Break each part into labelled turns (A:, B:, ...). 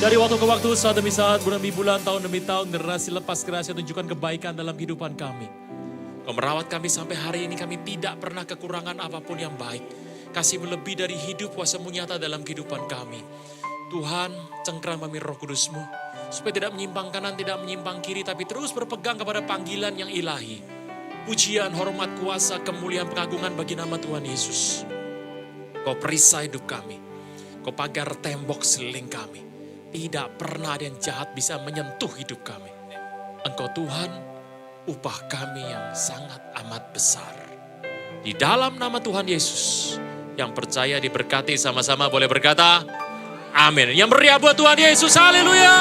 A: Dari waktu ke waktu, saat demi saat, bulan demi bulan, tahun demi tahun, generasi lepas generasi tunjukkan kebaikan dalam kehidupan kami. Kau merawat kami sampai hari ini, kami tidak pernah kekurangan apapun yang baik. Kasih-Mu lebih dari hidup, kuasa-Mu nyata dalam kehidupan kami. Tuhan, cengkeram kami Roh Kudus-Mu, supaya tidak menyimpang kanan, tidak menyimpang kiri, tapi terus berpegang kepada panggilan yang ilahi. Pujian, hormat, kuasa, kemuliaan, pengagungan bagi nama Tuhan Yesus. Kau perisai hidup kami. Kau pagar tembok seliling kami. Tidak pernah ada yang jahat bisa menyentuh hidup kami. Engkau Tuhan, upah kami yang sangat amat besar. Di dalam nama Tuhan Yesus, yang percaya diberkati sama-sama boleh berkata, amin. Yang meriah buat Tuhan Yesus, haleluya.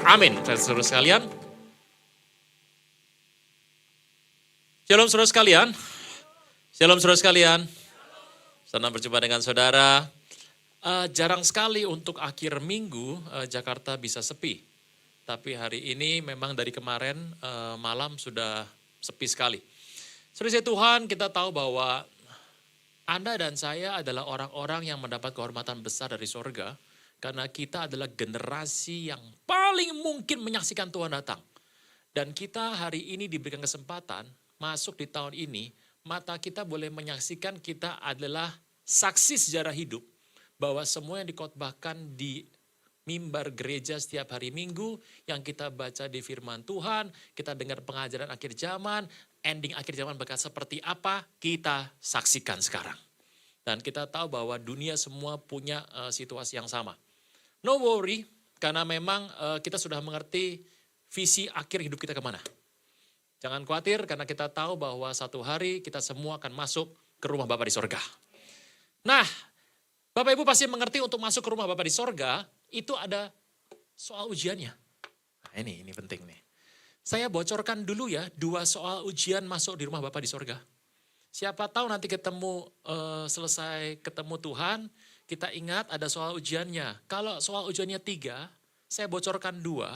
A: Amin. Saudara sekalian. Shalom saudara sekalian. Shalom saudara sekalian. Senang berjumpa dengan saudara. Jarang sekali untuk akhir minggu Jakarta bisa sepi. Tapi hari ini memang dari kemarin malam sudah sepi sekali. Saudara Tuhan, kita tahu bahwa Anda dan saya adalah orang-orang yang mendapat kehormatan besar dari sorga. Karena kita adalah generasi yang paling mungkin menyaksikan Tuhan datang. Dan kita hari ini diberikan kesempatan masuk di tahun ini, mata kita boleh menyaksikan kita adalah saksi sejarah hidup. Bahwa semua yang dikhotbahkan di mimbar gereja setiap hari Minggu, yang kita baca di firman Tuhan, kita dengar pengajaran akhir zaman, ending akhir zaman bakal seperti apa, kita saksikan sekarang. Dan kita tahu bahwa dunia semua punya situasi yang sama. No worry, karena memang kita sudah mengerti visi akhir hidup kita kemana. Jangan khawatir, karena kita tahu bahwa satu hari kita semua akan masuk ke rumah Bapa di sorga. Nah, Bapak Ibu pasti mengerti untuk masuk ke rumah Bapa di sorga, itu ada soal ujiannya. Nah ini penting nih. Saya bocorkan dulu ya, 2 soal ujian masuk di rumah Bapa di sorga. Siapa tahu nanti selesai ketemu Tuhan, kita ingat ada soal ujiannya. Kalau soal ujiannya 3, saya bocorkan 2,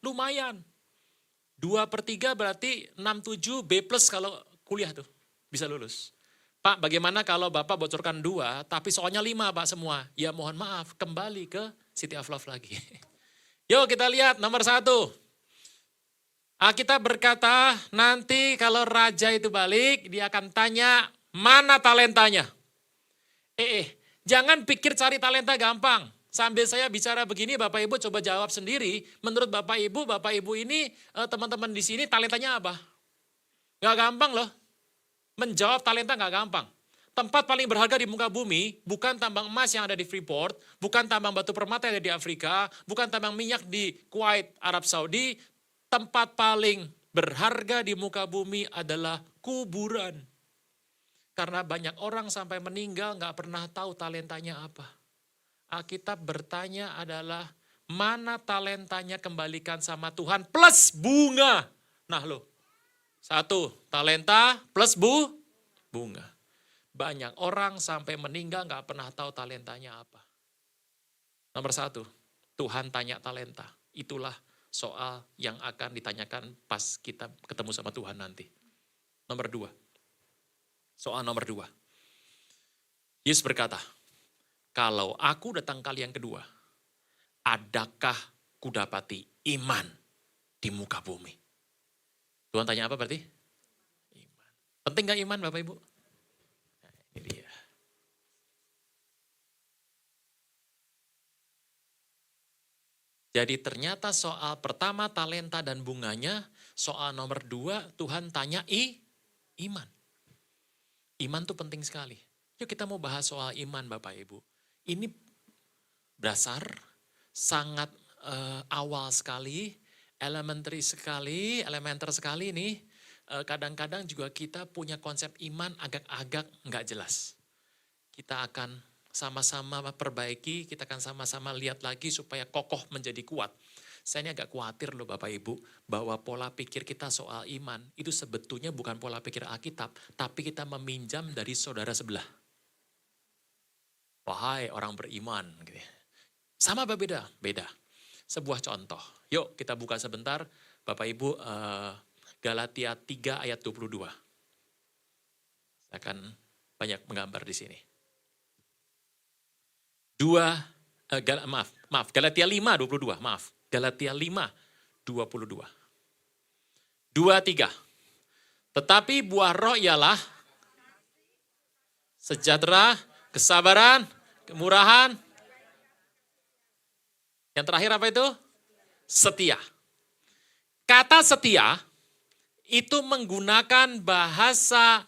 A: lumayan. 2/3 berarti 67 B+ kalau kuliah tuh, bisa lulus. Pak, bagaimana kalau Bapak bocorkan 2, tapi soalnya 5 Pak semua? Ya mohon maaf, kembali ke City of Love lagi. Yuk kita lihat nomor 1. Alkitab berkata, nanti kalau raja itu balik, dia akan tanya, mana talentanya? Jangan pikir cari talenta gampang. Sambil saya bicara begini, Bapak Ibu coba jawab sendiri. Menurut Bapak Ibu ini, teman-teman di sini talentanya apa? Gak gampang loh. Menjawab talenta gak gampang. Tempat paling berharga di muka bumi, bukan tambang emas yang ada di Freeport, bukan tambang batu permata yang ada di Afrika, bukan tambang minyak di Kuwait, Arab Saudi. Tempat paling berharga di muka bumi adalah kuburan. Karena banyak orang sampai meninggal gak pernah tahu talentanya apa. Alkitab bertanya adalah, mana talentanya kembalikan sama Tuhan plus bunga. Nah loh. 1, talenta plus bunga. Banyak orang sampai meninggal gak pernah tahu talentanya apa. Nomor 1, Tuhan tanya talenta. Itulah soal yang akan ditanyakan pas kita ketemu sama Tuhan nanti. Nomor 2, soal nomor 2. Yesus berkata, kalau aku datang kali yang kedua, adakah kudapati iman di muka bumi? Tuhan tanya apa berarti? Iman. Penting gak iman Bapak Ibu? Nah, ini dia. Jadi ternyata soal pertama talenta dan bunganya, soal nomor 2 Tuhan tanya iman. Iman tuh penting sekali. Yuk kita mau bahas soal iman Bapak Ibu. Ini dasar, sangat awal sekali, elementer sekali nih. Kadang-kadang juga kita punya konsep iman agak-agak nggak jelas. Kita akan sama-sama perbaiki, kita akan sama-sama lihat lagi supaya kokoh menjadi kuat. Saya ini agak khawatir loh Bapak Ibu, bahwa pola pikir kita soal iman, itu sebetulnya bukan pola pikir Alkitab, tapi kita meminjam dari saudara sebelah. Wahai orang beriman. Sama apa beda? Beda. Sebuah contoh. Yuk kita buka sebentar, Bapak Ibu, Galatia 3 ayat 22. Saya akan banyak menggambar di sini. 2 Galatia 5:22, maaf. Galatia 5:22. 23. Tetapi buah roh ialah sejahtera, kesabaran, kemurahan. Yang terakhir apa itu? Setia. Kata setia itu menggunakan bahasa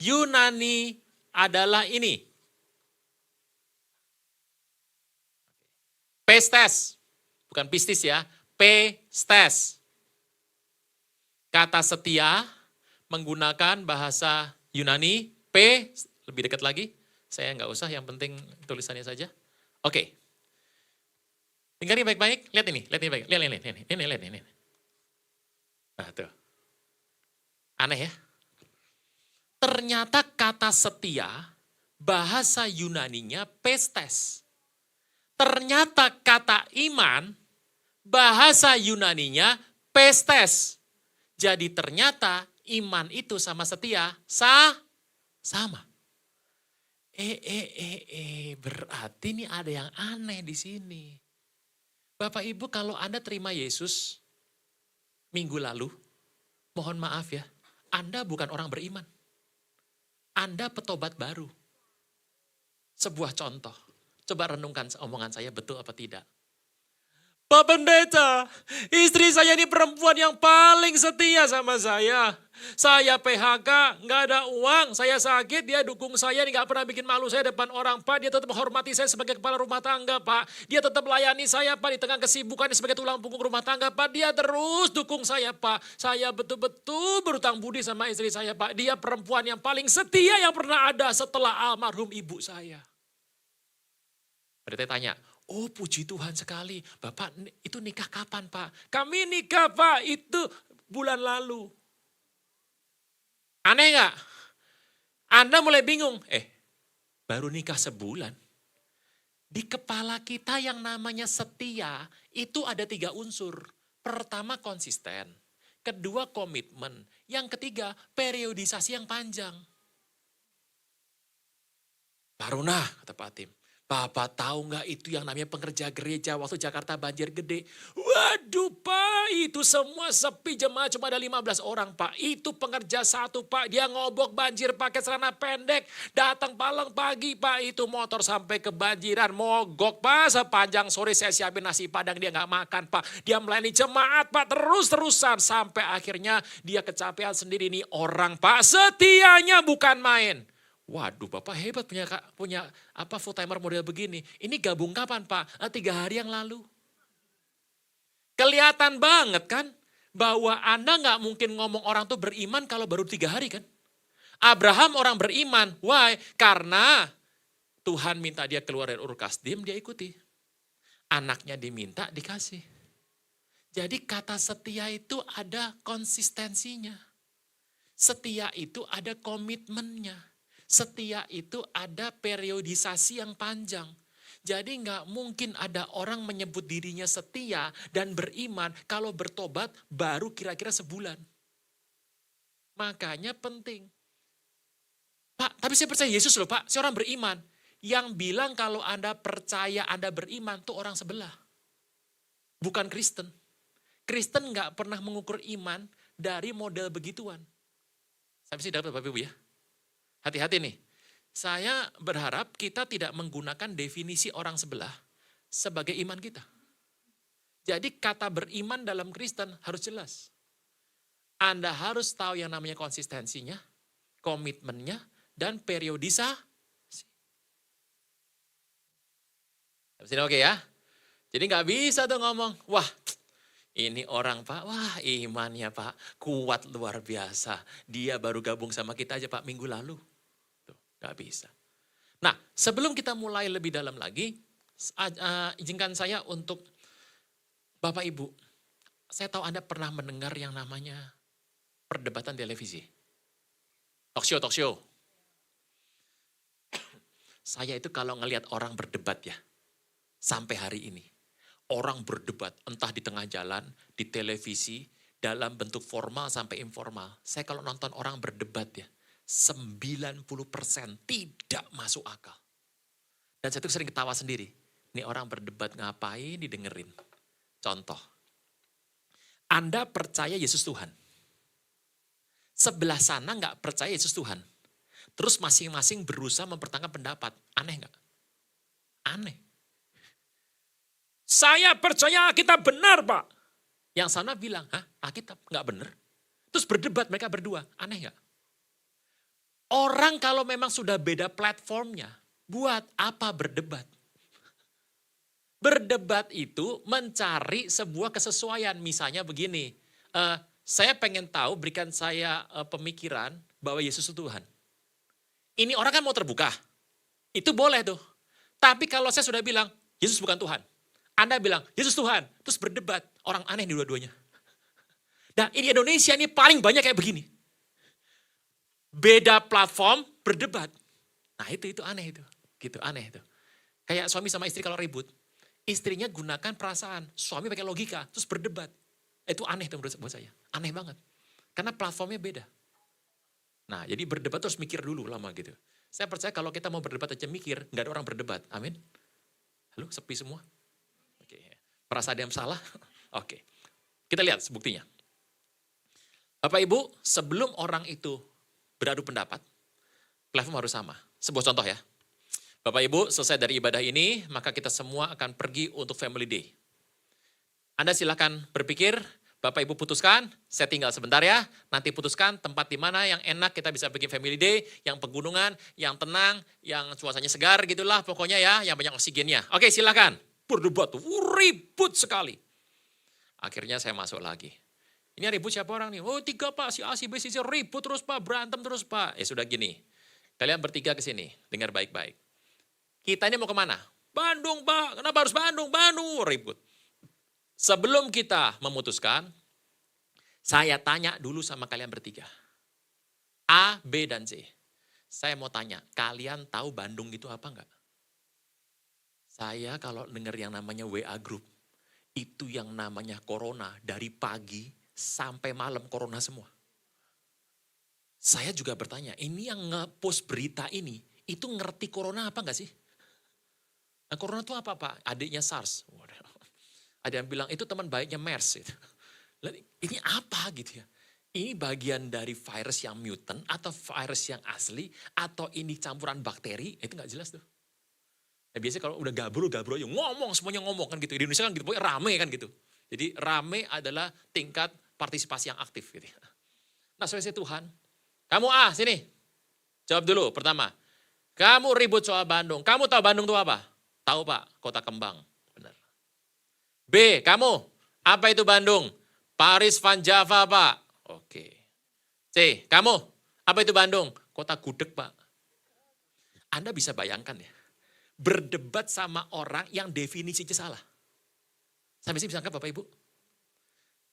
A: Yunani adalah ini. Pestes. Bukan pistis ya. Pestes. Kata setia menggunakan bahasa Yunani. Lebih dekat lagi. Saya nggak usah, yang penting tulisannya saja. Oke. Dengar ini baik-baik. Lihat ini baik. Lihat ini. Nah, tuh. Aneh ya. Ternyata kata setia, bahasa Yunaninya pestes. Ternyata kata iman, bahasa Yunaninya pestes. Jadi ternyata iman itu sama setia, sama. Berarti ini ada yang aneh di sini. Bapak Ibu, kalau Anda terima Yesus minggu lalu, mohon maaf ya, Anda bukan orang beriman. Anda petobat baru. Sebuah contoh. Coba renungkan omongan saya betul apa tidak. Pak Pendeta, istri saya ini perempuan yang paling setia sama saya. Saya PHK, nggak ada uang, saya sakit, dia dukung saya, dia nggak pernah bikin malu saya depan orang, Pak. Dia tetap menghormati saya sebagai kepala rumah tangga, Pak. Dia tetap melayani saya, Pak, di tengah kesibukan sebagai tulang punggung rumah tangga, Pak. Dia terus dukung saya, Pak. Saya betul-betul berutang budi sama istri saya, Pak. Dia perempuan yang paling setia yang pernah ada setelah almarhum ibu saya. Pendeta tanya, oh puji Tuhan sekali. Bapak itu nikah kapan, Pak? Kami nikah, Pak, itu bulan lalu. Aneh nggak? Anda mulai bingung. Baru nikah sebulan. Di kepala kita yang namanya setia, itu ada 3 unsur. Pertama konsisten. Kedua komitmen. Yang ketiga periodisasi yang panjang. Barunah, kata Pak Tim. Bapak tahu nggak itu yang namanya pengerja gereja waktu Jakarta banjir gede. Waduh Pak, itu semua sepi, jemaat cuma ada 15 orang Pak. Itu pengerja satu Pak, dia ngobok banjir pakai celana pendek. Datang palang pagi Pak, itu motor sampai kebanjiran. Mogok Pak, sepanjang sore saya siapin nasi padang, dia nggak makan Pak. Dia melayani jemaat Pak terus-terusan. Sampai akhirnya dia kecapean sendiri, nih orang Pak. Setianya bukan main. Waduh Bapak hebat punya full timer model begini. Ini gabung kapan Pak? 3 hari yang lalu. Kelihatan banget kan bahwa Anda nggak mungkin ngomong orang tuh beriman kalau baru 3 hari kan. Abraham orang beriman. Why? Karena Tuhan minta dia keluar dari Ur Kasdim, dia ikuti. Anaknya diminta, dikasih. Jadi kata setia itu ada konsistensinya. Setia itu ada komitmennya. Setia itu ada periodisasi yang panjang. Jadi nggak mungkin ada orang menyebut dirinya setia dan beriman kalau bertobat baru kira-kira sebulan. Makanya penting. Pak, tapi saya percaya Yesus loh Pak, saya orang beriman. Yang bilang kalau Anda percaya Anda beriman tuh orang sebelah. Bukan Kristen. Kristen nggak pernah mengukur iman dari model begituan. Sampai sih dapat Bapak Ibu ya. Hati-hati nih, saya berharap kita tidak menggunakan definisi orang sebelah sebagai iman kita. Jadi kata beriman dalam Kristen harus jelas. Anda harus tahu yang namanya konsistensinya, komitmennya, dan periodisasi. Sini oke ya? Jadi nggak bisa tuh ngomong, wah ini orang Pak, wah imannya Pak kuat luar biasa. Dia baru gabung sama kita aja Pak minggu lalu. Gak bisa. Nah, sebelum kita mulai lebih dalam lagi, izinkan saya untuk Bapak Ibu, saya tahu Anda pernah mendengar yang namanya perdebatan televisi. Talk show. Saya itu kalau ngelihat orang berdebat ya, sampai hari ini. Orang berdebat, entah di tengah jalan, di televisi, dalam bentuk formal sampai informal. Saya kalau nonton orang berdebat ya, 90% tidak masuk akal. Dan saya tuh sering ketawa sendiri. Ini orang berdebat ngapain didengerin. Contoh, Anda percaya Yesus Tuhan. Sebelah sana nggak percaya Yesus Tuhan. Terus masing-masing berusaha mempertahankan pendapat. Aneh nggak? Aneh. Saya percaya Alkitab benar, Pak. Yang sana bilang, hah, Alkitab nggak benar? Terus berdebat mereka berdua. Aneh nggak? Orang kalau memang sudah beda platformnya, buat apa berdebat? Berdebat itu mencari sebuah kesesuaian. Misalnya begini, saya pengen tahu, berikan saya pemikiran bahwa Yesus itu Tuhan. Ini orang kan mau terbuka. Itu boleh tuh. Tapi kalau saya sudah bilang, Yesus bukan Tuhan. Anda bilang, Yesus Tuhan. Terus berdebat. Orang aneh di dua-duanya. Nah ini Indonesia ini paling banyak kayak begini. Beda platform, berdebat. Nah itu aneh itu. Gitu, aneh itu. Kayak suami sama istri kalau ribut. Istrinya gunakan perasaan. Suami pakai logika. Terus berdebat. Itu aneh tuh buat saya. Aneh banget. Karena platformnya beda. Nah jadi berdebat terus mikir dulu lama gitu. Saya percaya kalau kita mau berdebat aja mikir, nggak ada orang berdebat. Amin. Halo, sepi semua. Oke. Merasa ada yang salah? Oke. Kita lihat buktinya. Bapak Ibu, sebelum orang itu beradu pendapat, platform harus sama. Sebuah contoh ya. Bapak Ibu, selesai dari ibadah ini, maka kita semua akan pergi untuk family day. Anda silakan berpikir, Bapak Ibu putuskan, saya tinggal sebentar ya, nanti putuskan tempat di mana yang enak kita bisa pergi family day, yang pegunungan, yang tenang, yang cuacanya segar gitulah pokoknya ya, yang banyak oksigennya. Oke silakan, berdebat, ribut sekali. Akhirnya saya masuk lagi. Ini ribut siapa orang nih? Oh 3 Pak, si A, si B, si C, ribut terus Pak, berantem terus Pak. Ya sudah gini, kalian bertiga ke sini, dengar baik-baik. Kita ini mau kemana? Bandung Pak, kenapa harus Bandung? Bandung, ribut. Sebelum kita memutuskan, saya tanya dulu sama kalian bertiga. A, B, dan C. Saya mau tanya, kalian tahu Bandung itu apa enggak? Saya kalau dengar yang namanya WA Group, itu yang namanya corona dari pagi sampai malam corona semua. Saya juga bertanya, ini yang nge-post berita ini, itu ngerti corona apa enggak sih? Nah, corona itu apa Pak? Adiknya SARS. Ada yang bilang itu teman baiknya MERS. Gitu. Ini apa gitu ya? Ini bagian dari virus yang mutant atau virus yang asli atau ini campuran bakteri? Itu nggak jelas tuh. Nah, biasanya kalau udah gabru aja ngomong semuanya ngomong kan gitu. Di Indonesia kan gitu, pokoknya rame kan gitu. Jadi rame adalah tingkat partisipasi yang aktif gitu. Nah soalnya Tuhan, kamu A sini. Jawab dulu pertama. Kamu ribut soal Bandung. Kamu tahu Bandung itu apa? Tahu Pak, kota kembang. B, kamu, apa itu Bandung? Paris Van Java, Pak. Oke. C, kamu, apa itu Bandung? Kota gudeg, Pak. Anda bisa bayangkan ya, berdebat sama orang yang definisinya salah. Sampai sini bisa angkat Bapak Ibu?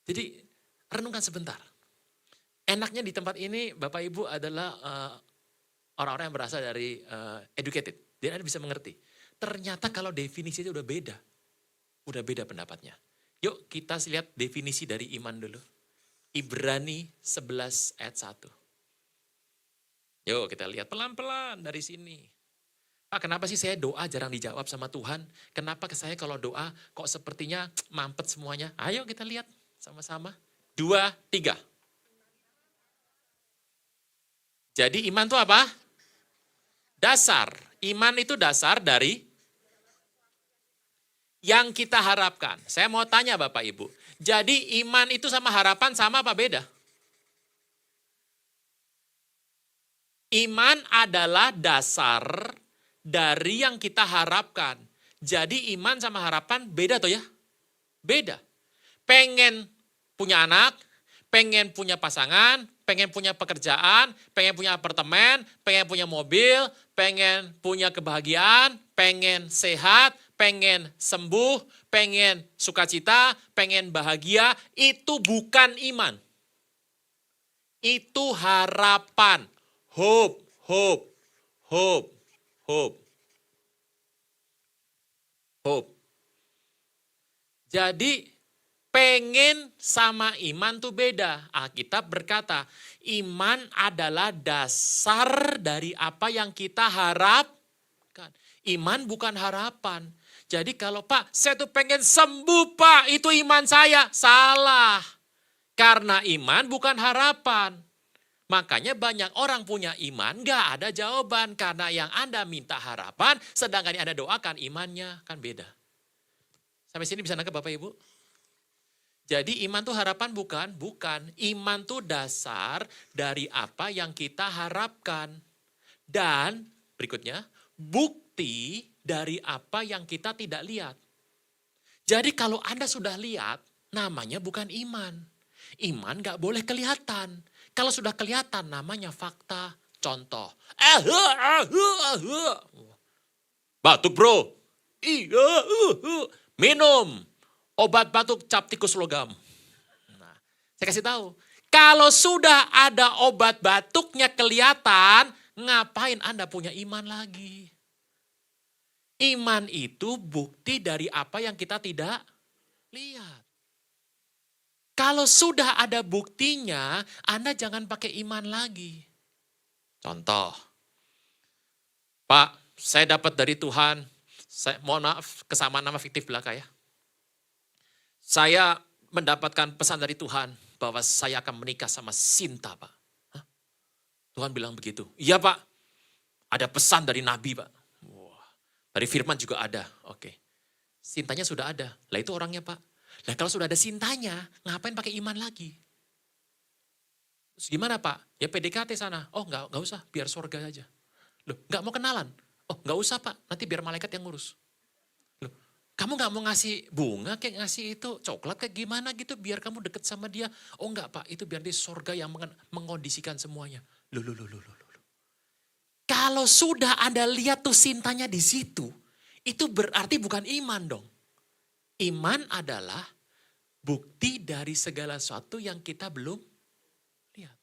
A: Jadi, renungkan sebentar. Enaknya di tempat ini Bapak Ibu adalah orang-orang yang berasal dari educated. Jadi Anda bisa mengerti. Ternyata kalau definisinya udah beda. Udah beda pendapatnya. Yuk kita lihat definisi dari iman dulu. Ibrani 11 ayat 1. Yuk kita lihat pelan-pelan dari sini. Pak kenapa sih saya doa jarang dijawab sama Tuhan? Kenapa ke saya kalau doa kok sepertinya mampet semuanya? Ayo kita lihat sama-sama. 2, 3. Jadi iman itu apa? Dasar. Iman itu dasar dari yang kita harapkan. Saya mau tanya Bapak Ibu. Jadi iman itu sama harapan sama apa beda? Iman adalah dasar dari yang kita harapkan. Jadi iman sama harapan beda toh ya? Beda. Pengen punya anak, pengen punya pasangan, pengen punya pekerjaan, pengen punya apartemen, pengen punya mobil, pengen punya kebahagiaan, pengen sehat, pengen sembuh, pengen sukacita, pengen bahagia, itu bukan iman. Itu harapan. Hope, hope, hope, hope. Hope. Jadi pengen sama iman tuh beda. Alkitab berkata, iman adalah dasar dari apa yang kita harapkan. Iman bukan harapan. Jadi kalau Pak, saya tuh pengen sembuh Pak, itu iman saya. Salah. Karena iman bukan harapan. Makanya banyak orang punya iman, gak ada jawaban. Karena yang Anda minta harapan, sedangkan yang Anda doakan imannya, kan beda. Sampai sini bisa nangkep Bapak Ibu? Jadi iman tuh harapan bukan? Bukan. Iman tuh dasar dari apa yang kita harapkan. Dan berikutnya, bukti dari apa yang kita tidak lihat. Jadi kalau Anda sudah lihat, namanya bukan iman. Iman gak boleh kelihatan. Kalau sudah kelihatan namanya fakta. Contoh. Batuk bro. Iya. Minum. Obat batuk cap tikus logam. Nah, saya kasih tahu. Kalau sudah ada obat batuknya kelihatan, ngapain Anda punya iman lagi? Iman itu bukti dari apa yang kita tidak lihat. Kalau sudah ada buktinya, Anda jangan pakai iman lagi. Contoh, Pak, saya dapat dari Tuhan, mohon maaf, kesamaan nama fiktif belaka ya. Saya mendapatkan pesan dari Tuhan bahwa saya akan menikah sama Sinta, Pak. Hah? Tuhan bilang begitu. Iya, Pak. Ada pesan dari Nabi, Pak. Wah, dari firman juga ada. Oke. Sintanya sudah ada. Lah itu orangnya, Pak. Nah kalau sudah ada Sintanya, ngapain pakai iman lagi? Terus gimana Pak? Ya PDKT sana. Oh enggak usah, biar surga aja. Loh, enggak mau kenalan? Oh enggak usah Pak, nanti biar malaikat yang ngurus. Loh, kamu enggak mau ngasih bunga kayak ngasih itu coklat kayak gimana gitu biar kamu deket sama dia. Oh enggak Pak, itu biar di surga yang mengondisikan semuanya. Loh. Kalau sudah Anda lihat tuh Sintanya di situ, itu berarti bukan iman dong. Iman adalah bukti dari segala sesuatu yang kita belum lihat.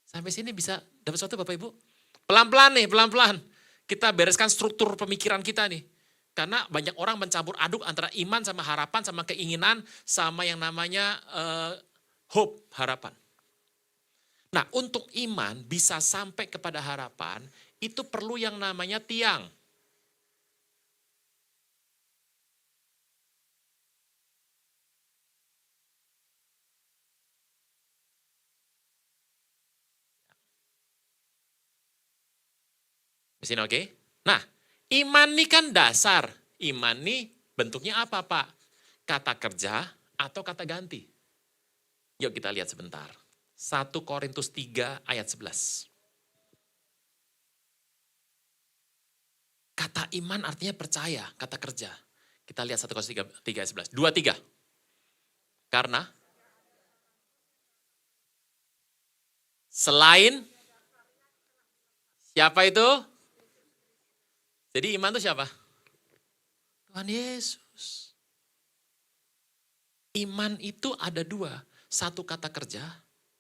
A: Sampai sini bisa dapat sesuatu Bapak Ibu? Pelan-pelan. Kita bereskan struktur pemikiran kita nih. Karena banyak orang mencampur aduk antara iman sama harapan, sama keinginan, sama yang namanya hope, harapan. Nah untuk iman bisa sampai kepada harapan, itu perlu yang namanya tiang. Mesin oke? Nah, iman ini kan dasar. Iman ini bentuknya apa Pak? Kata kerja atau kata ganti? Yuk kita lihat sebentar. 1 Korintus 3 ayat 11. Kata iman artinya percaya, kata kerja. Kita lihat 1 Korintus 3 ayat 11. 2, 3. Karena selain siapa itu? Jadi iman itu siapa? Tuhan Yesus. Iman itu ada 2. 1 kata kerja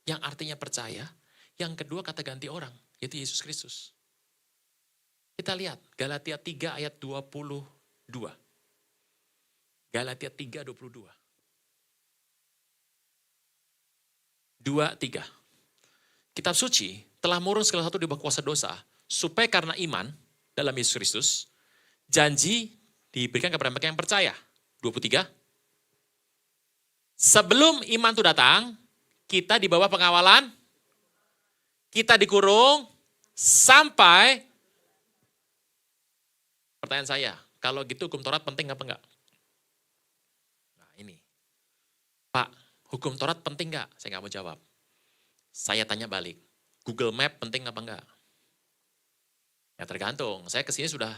A: yang artinya percaya. Yang kedua kata ganti orang, yaitu Yesus Kristus. Kita lihat Galatia 3 ayat 22. Galatia 3, 22. 2, 3. Kitab suci telah murung segala satu di bawah kuasa dosa, supaya karena iman dalam Yesus Kristus, janji diberikan kepada mereka yang percaya. 23. Sebelum iman itu datang, kita di bawah pengawalan, kita dikurung, sampai, pertanyaan saya, kalau gitu hukum Taurat penting apa enggak? Nah ini, Pak, hukum Taurat penting enggak? Saya enggak mau jawab. Saya tanya balik, Google Map penting apa enggak? Ya tergantung, saya kesini sudah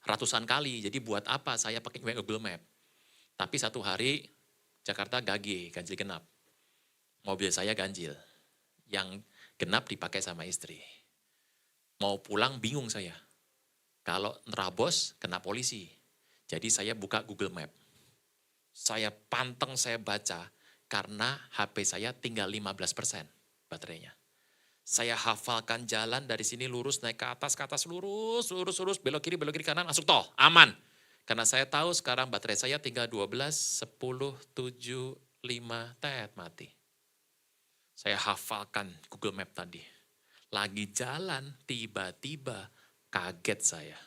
A: ratusan kali, jadi buat apa saya pakai Google Map? Tapi satu hari Jakarta ganjil genap. Mobil saya ganjil, yang genap dipakai sama istri. Mau pulang bingung saya, kalau nerabos kena polisi. Jadi saya buka Google Map. Saya panteng, saya baca, karena HP saya tinggal 15% baterainya. Saya hafalkan jalan dari sini lurus, naik ke atas, lurus, belok kiri kanan, masuk tol, aman. Karena saya tahu sekarang baterai saya tinggal 12, 10, 7, 5, mati. Saya hafalkan Google Map tadi. Lagi jalan, tiba-tiba kaget saya.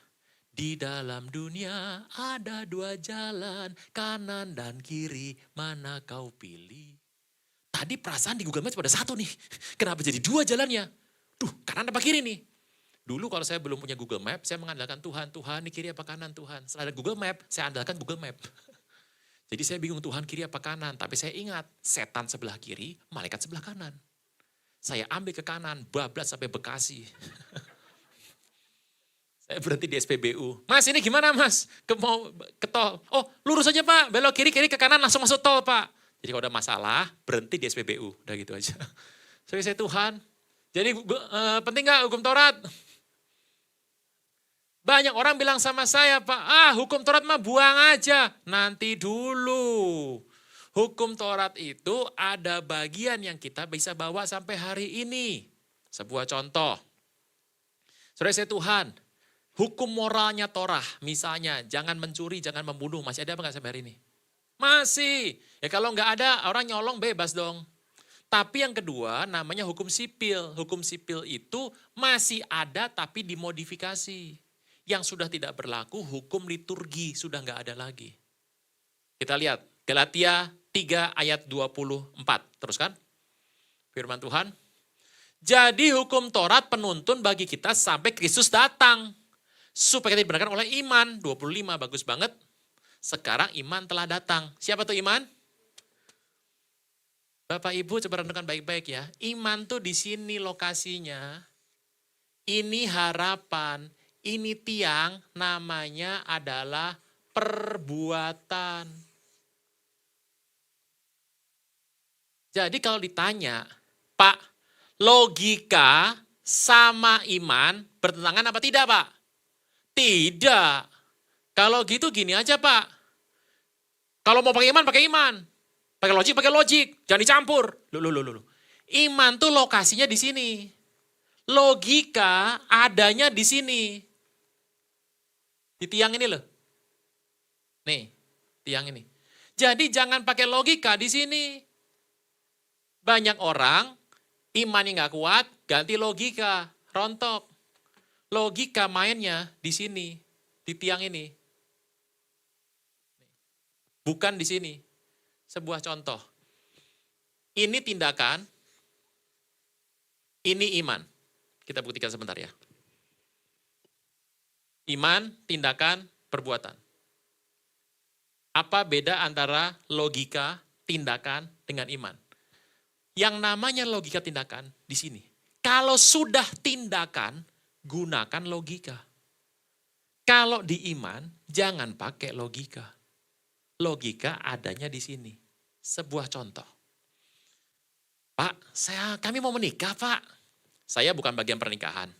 A: Di dalam dunia ada dua jalan, kanan dan kiri, mana kau pilih? Tadi perasaan di Google Maps pada satu nih, kenapa jadi dua jalannya? Duh, kanan apa kiri nih? Dulu kalau saya belum punya Google Maps, saya mengandalkan Tuhan, Tuhan ini kiri apa kanan Tuhan. Setelah ada Google Maps, saya andalkan Google Maps. Jadi saya bingung Tuhan kiri apa kanan, tapi saya ingat setan sebelah kiri, malaikat sebelah kanan. Saya ambil ke kanan, bablas sampai Bekasi. Saya berhenti di SPBU. Mas ini gimana mas? Mau ke tol. Oh lurus aja pak, belok kiri-kiri ke kanan langsung masuk tol pak. Jadi kalau ada masalah, berhenti di SPBU. Udah gitu aja. Saya Tuhan. Jadi penting gak hukum Taurat? Banyak orang bilang sama saya, Pak, hukum Taurat mah buang aja. Nanti dulu. Hukum Taurat itu ada bagian yang kita bisa bawa sampai hari ini. Sebuah contoh. Saudara saya Tuhan, hukum moralnya Torah, misalnya jangan mencuri, jangan membunuh, masih ada apa nggak sampai hari ini? Masih. Ya kalau nggak ada, orang nyolong bebas dong. Tapi yang kedua namanya hukum sipil. Hukum sipil itu masih ada tapi dimodifikasi. Yang sudah tidak berlaku hukum liturgi, sudah nggak ada lagi. Kita lihat Galatia 3 ayat 24. Teruskan. Firman Tuhan. Jadi hukum Taurat penuntun bagi kita sampai Kristus datang. Supaya kita dibenarkan oleh iman. 25 bagus banget. Sekarang iman telah datang. Siapa tuh iman? Bapak Ibu coba renungkan baik-baik ya. Iman tuh di sini lokasinya. Ini harapan. Ini tiang namanya adalah perbuatan. Jadi kalau ditanya, Pak, logika sama iman bertentangan apa tidak Pak? Tidak. Kalau gitu gini aja Pak. Kalau mau pakai iman, pakai iman. Pakai logik. Jangan dicampur. Loh. Iman tuh lokasinya di sini. Logika adanya di sini. Di tiang ini loh. Nih, tiang ini. Jadi jangan pakai logika di sini. Banyak orang imannya nggak kuat, ganti logika, rontok. Logika mainnya di sini, di tiang ini. Bukan di sini. Sebuah contoh. Ini tindakan, ini iman. Kita buktikan sebentar ya. Iman, tindakan, perbuatan. Apa beda antara logika, tindakan, dengan iman? Yang namanya logika tindakan di sini. Kalau sudah tindakan, gunakan logika. Kalau di iman, jangan pakai logika. Logika adanya di sini. Sebuah contoh. Pak, kami mau menikah Pak. Saya bukan bagian pernikahan.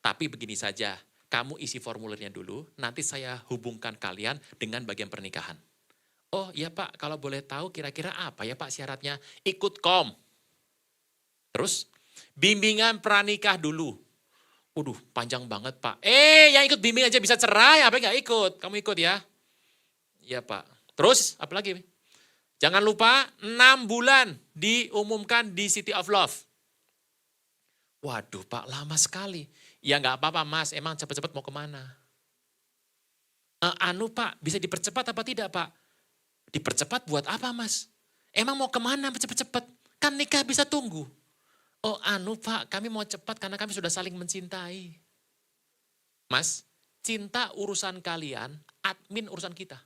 A: Tapi begini saja, kamu isi formulirnya dulu, nanti saya hubungkan kalian dengan bagian pernikahan. Oh iya Pak, kalau boleh tahu kira-kira apa ya Pak syaratnya? Ikut kom. Terus, bimbingan pranikah dulu. Waduh, panjang banget Pak. Yang ikut bimbing aja bisa cerai, apa nggak ikut? Kamu ikut ya? Iya Pak. Terus, apa lagi? Jangan lupa 6 bulan diumumkan di City of Love. Waduh Pak, lama sekali. Ya nggak apa-apa Mas, emang cepet-cepet mau kemana? Pak, bisa dipercepat apa tidak Pak? Dipercepat buat apa Mas? Emang mau kemana cepet-cepet? Kan nikah bisa tunggu. Oh Pak, kami mau cepat karena kami sudah saling mencintai. Mas, cinta urusan kalian, admin urusan kita.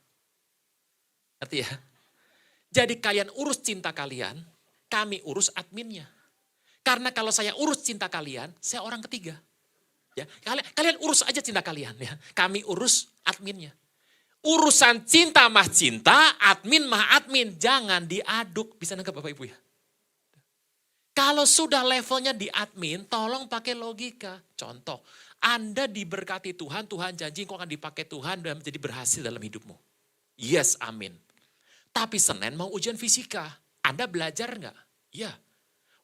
A: Ngerti ya? Jadi kalian urus cinta kalian, kami urus adminnya. Karena kalau saya urus cinta kalian, saya orang ketiga. Ya, kalian urus aja cinta kalian ya. Kami urus adminnya. Urusan cinta mah cinta, admin mah admin. Jangan diaduk. Bisa nangkep Bapak Ibu ya? Kalau sudah levelnya di admin, tolong pakai logika. Contoh, Anda diberkati Tuhan, Tuhan janji kau akan dipakai Tuhan dan menjadi berhasil dalam hidupmu. Yes, amin. Tapi Senin mau ujian fisika, Anda belajar enggak? Iya.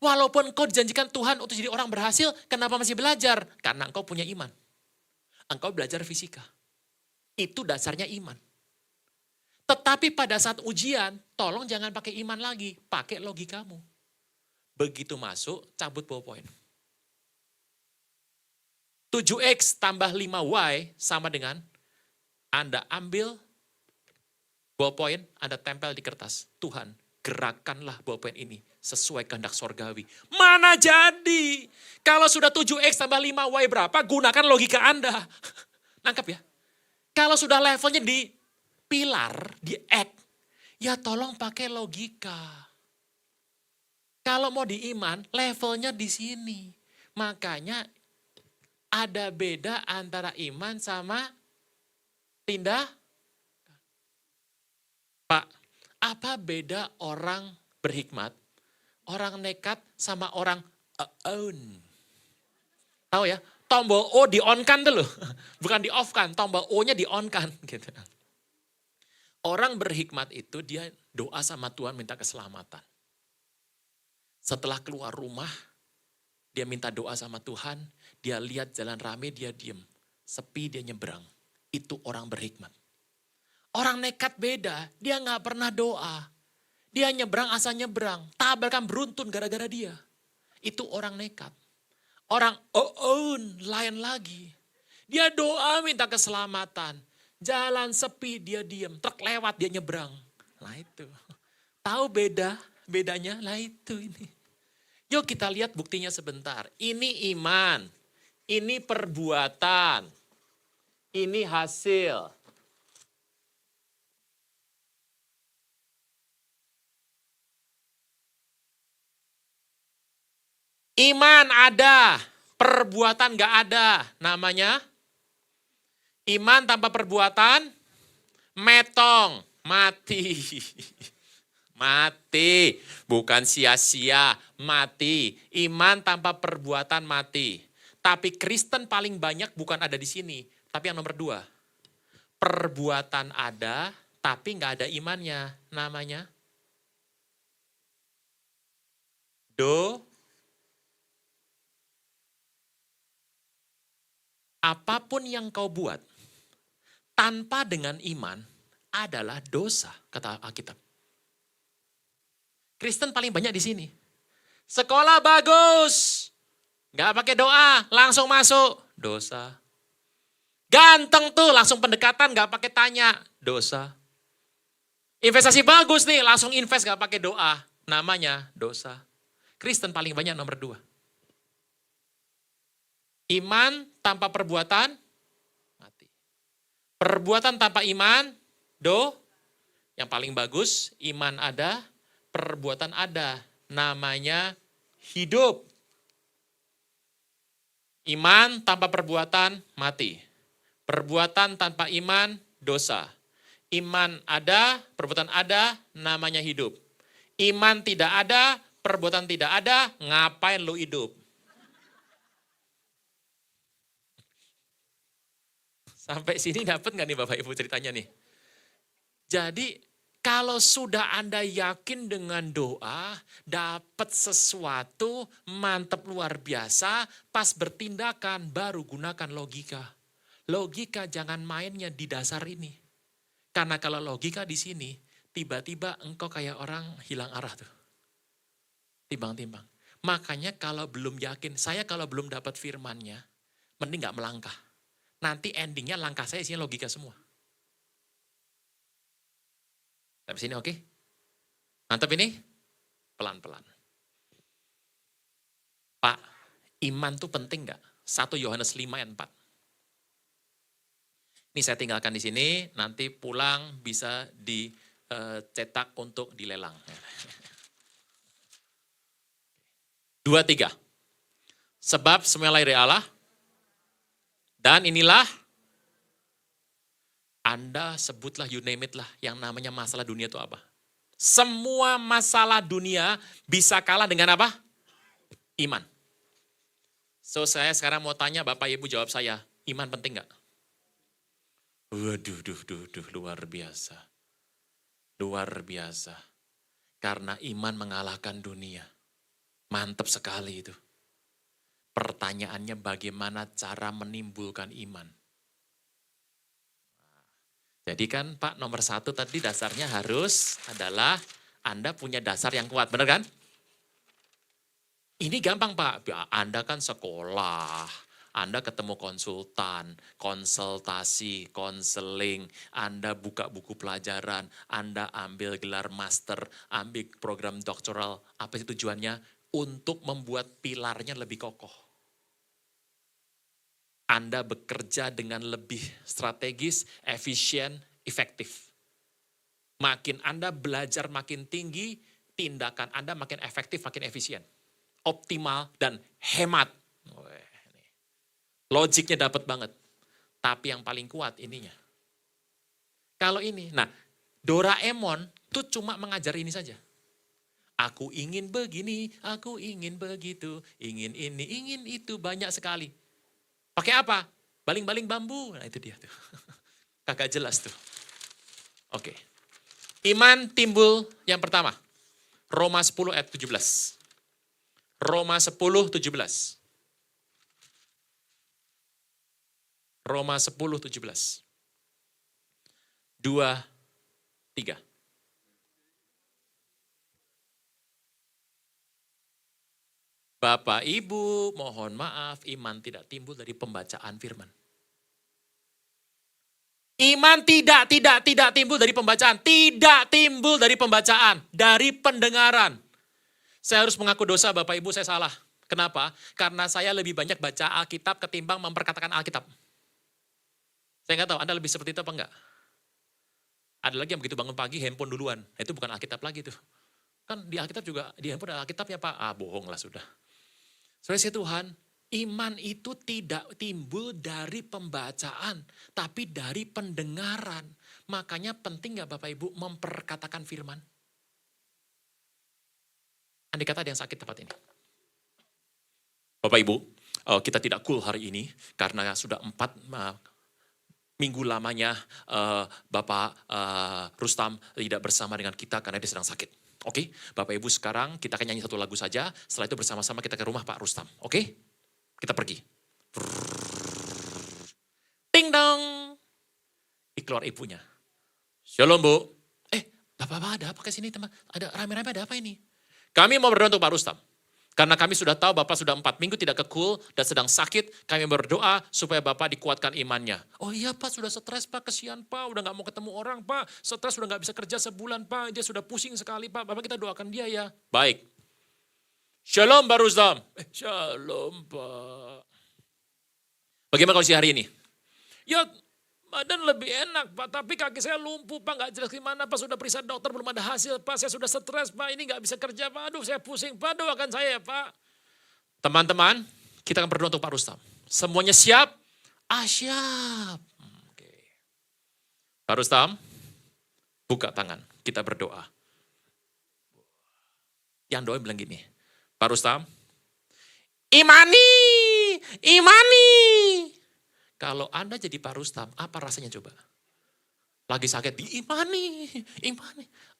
A: Walaupun engkau dijanjikan Tuhan untuk jadi orang berhasil, kenapa masih belajar? Karena engkau punya iman. Engkau belajar fisika. Itu dasarnya iman. Tetapi pada saat ujian, tolong jangan pakai iman lagi, pakai logikamu. Begitu masuk, cabut ballpoint. 7X tambah 5Y sama dengan Anda ambil ballpoint, Anda tempel di kertas. Tuhan, gerakanlah ballpoint ini sesuai kehendak sorgawi. Mana jadi? Kalau sudah 7X tambah 5Y berapa, gunakan logika Anda. Nangkep ya? Kalau sudah levelnya di pilar, di X, ya tolong pakai logika. Kalau mau di iman, levelnya di sini. Makanya ada beda antara iman sama tindak. Pak, apa beda orang berhikmat, orang nekat sama orang own? Tahu ya, tombol O di-on-kan dulu. Bukan di-off-kan, tombol O-nya di-on-kan. Gitu. Orang berhikmat itu dia doa sama Tuhan minta keselamatan. Setelah keluar rumah, dia minta doa sama Tuhan, dia lihat jalan rame, dia diem. Sepi, dia nyebrang. Itu orang berhikmat. Orang nekat beda, dia gak pernah doa. Dia nyebrang asal nyebrang, tabrakan beruntun gara-gara dia. Itu orang nekat. Orang own lain lagi. Dia doa minta keselamatan. Jalan sepi dia diem, truk lewat dia nyebrang. Nah itu. Tahu bedanya? Lah itu ini. Yuk kita lihat buktinya sebentar. Ini iman, ini perbuatan, ini hasil. Iman ada, perbuatan gak ada. Namanya iman tanpa perbuatan, metong, mati. Mati, bukan sia-sia, mati. Iman tanpa perbuatan mati. Tapi Kristen paling banyak bukan ada di sini, tapi yang nomor 2. Perbuatan ada, tapi gak ada imannya. Namanya apapun yang kau buat tanpa dengan iman adalah dosa, kata Alkitab. Kristen paling banyak di sini. Sekolah bagus, gak pakai doa, langsung masuk, dosa. Ganteng tuh, langsung pendekatan, gak pakai tanya, dosa. Investasi bagus nih, langsung invest gak pakai doa, namanya dosa. Kristen paling banyak nomor 2. Iman tanpa perbuatan, mati. Perbuatan tanpa iman, yang paling bagus, iman ada, perbuatan ada. Namanya hidup. Iman tanpa perbuatan, mati. Perbuatan tanpa iman, dosa. Iman ada, perbuatan ada, namanya hidup. Iman tidak ada, perbuatan tidak ada, ngapain lu hidup? Sampai sini dapat nggak nih Bapak Ibu ceritanya nih? Jadi kalau sudah Anda yakin dengan doa, dapat sesuatu, mantap luar biasa, pas bertindakan baru gunakan logika. Logika jangan mainnya di dasar ini. Karena kalau logika di sini, tiba-tiba engkau kayak orang hilang arah tuh. Timbang-timbang. Makanya kalau belum yakin, saya kalau belum dapat firmannya, mending nggak melangkah. Nanti endingnya langkah saya isinya logika semua. Sampai sini oke? Mantap ini? Pelan-pelan. Pak, iman tuh penting nggak? 1 Yohanes 5 ayat 4. Ini saya tinggalkan di sini, nanti pulang bisa dicetak untuk dilelang. 2, 3. Sebab semua lahir dari Allah, dan inilah, Anda sebutlah, you name it lah, yang namanya masalah dunia itu apa? Semua masalah dunia bisa kalah dengan apa? Iman. So saya sekarang mau tanya Bapak Ibu jawab saya, iman penting gak? Waduh, luar biasa. Luar biasa. Karena iman mengalahkan dunia. Mantap sekali itu. Pertanyaannya bagaimana cara menimbulkan iman. Jadi kan Pak nomor 1 tadi dasarnya harus adalah Anda punya dasar yang kuat, benar kan? Ini gampang Pak, Anda kan sekolah, Anda ketemu konsultan, konsultasi, konseling, Anda buka buku pelajaran, Anda ambil gelar master, ambil program doktoral. Apa sih tujuannya? Untuk membuat pilarnya lebih kokoh. Anda bekerja dengan lebih strategis, efisien, efektif. Makin Anda belajar makin tinggi, tindakan Anda makin efektif, makin efisien. Optimal dan hemat. Logiknya dapat banget. Tapi yang paling kuat ininya. Kalau ini, nah Doraemon tuh cuma mengajar ini saja. Aku ingin begini, aku ingin begitu, ingin ini, ingin itu, banyak sekali. Pakai apa? Baling-baling bambu. Nah itu dia tuh. Kagak jelas tuh. Oke. Iman timbul yang pertama. Roma 10 ayat 17. Roma 10, 17. Roma 10, 17. 2, 3. Bapak Ibu, mohon maaf, iman tidak timbul dari pembacaan firman. Iman tidak timbul dari pembacaan. Tidak timbul dari pembacaan, dari pendengaran. Saya harus mengaku dosa Bapak Ibu, saya salah. Kenapa? Karena saya lebih banyak baca Alkitab ketimbang memperkatakan Alkitab. Saya nggak tahu, Anda lebih seperti itu apa enggak? Ada lagi yang begitu bangun pagi, handphone duluan. Itu bukan Alkitab lagi tuh. Kan di Alkitab juga, di handphone ada Alkitabnya Pak. Bohong lah sudah. Saudara Tuhan, iman itu tidak timbul dari pembacaan, tapi dari pendengaran. Makanya penting nggak Bapak Ibu memperkatakan firman? Andai kata ada yang sakit tempat ini. Bapak Ibu, kita tidak cool hari ini karena sudah 4 minggu lamanya Bapak Rustam tidak bersama dengan kita karena dia sedang sakit. Oke, Bapak Ibu sekarang kita akan nyanyi satu lagu saja, setelah itu bersama-sama kita ke rumah Pak Rustam. Oke, kita pergi. Ting dong. Keluar ibunya. Shalom Bu. Bapak-bapak ada apa ke sini teman? Ada rame-rame ada apa ini? Kami mau berdoa untuk Pak Rustam. Karena kami sudah tahu Bapak sudah 4 minggu tidak kekul dan sedang sakit, kami berdoa supaya Bapak dikuatkan imannya. Oh iya Pak, sudah stres Pak, kesian Pak, udah gak mau ketemu orang Pak, stres udah gak bisa kerja sebulan Pak, dia sudah pusing sekali Pak, Bapak kita doakan dia ya. Baik. Shalom Pak Rustam. Shalom Pak. Bagaimana kondisi hari ini? Ya badan lebih enak Pak, tapi kaki saya lumpuh Pak, gak jelas gimana Pak, sudah periksa dokter belum ada hasil Pak, saya sudah stres Pak, ini gak bisa kerja Pak, aduh saya pusing Pak, doakan saya ya Pak. Teman-teman, kita akan berdoa untuk Pak Rustam. Semuanya siap? Siap. Oke. Pak Rustam, buka tangan, kita berdoa. Yang doa bilang gini, Pak Rustam, imani. Kalau Anda jadi Pak Rustam, apa rasanya coba? Lagi sakit, diimani.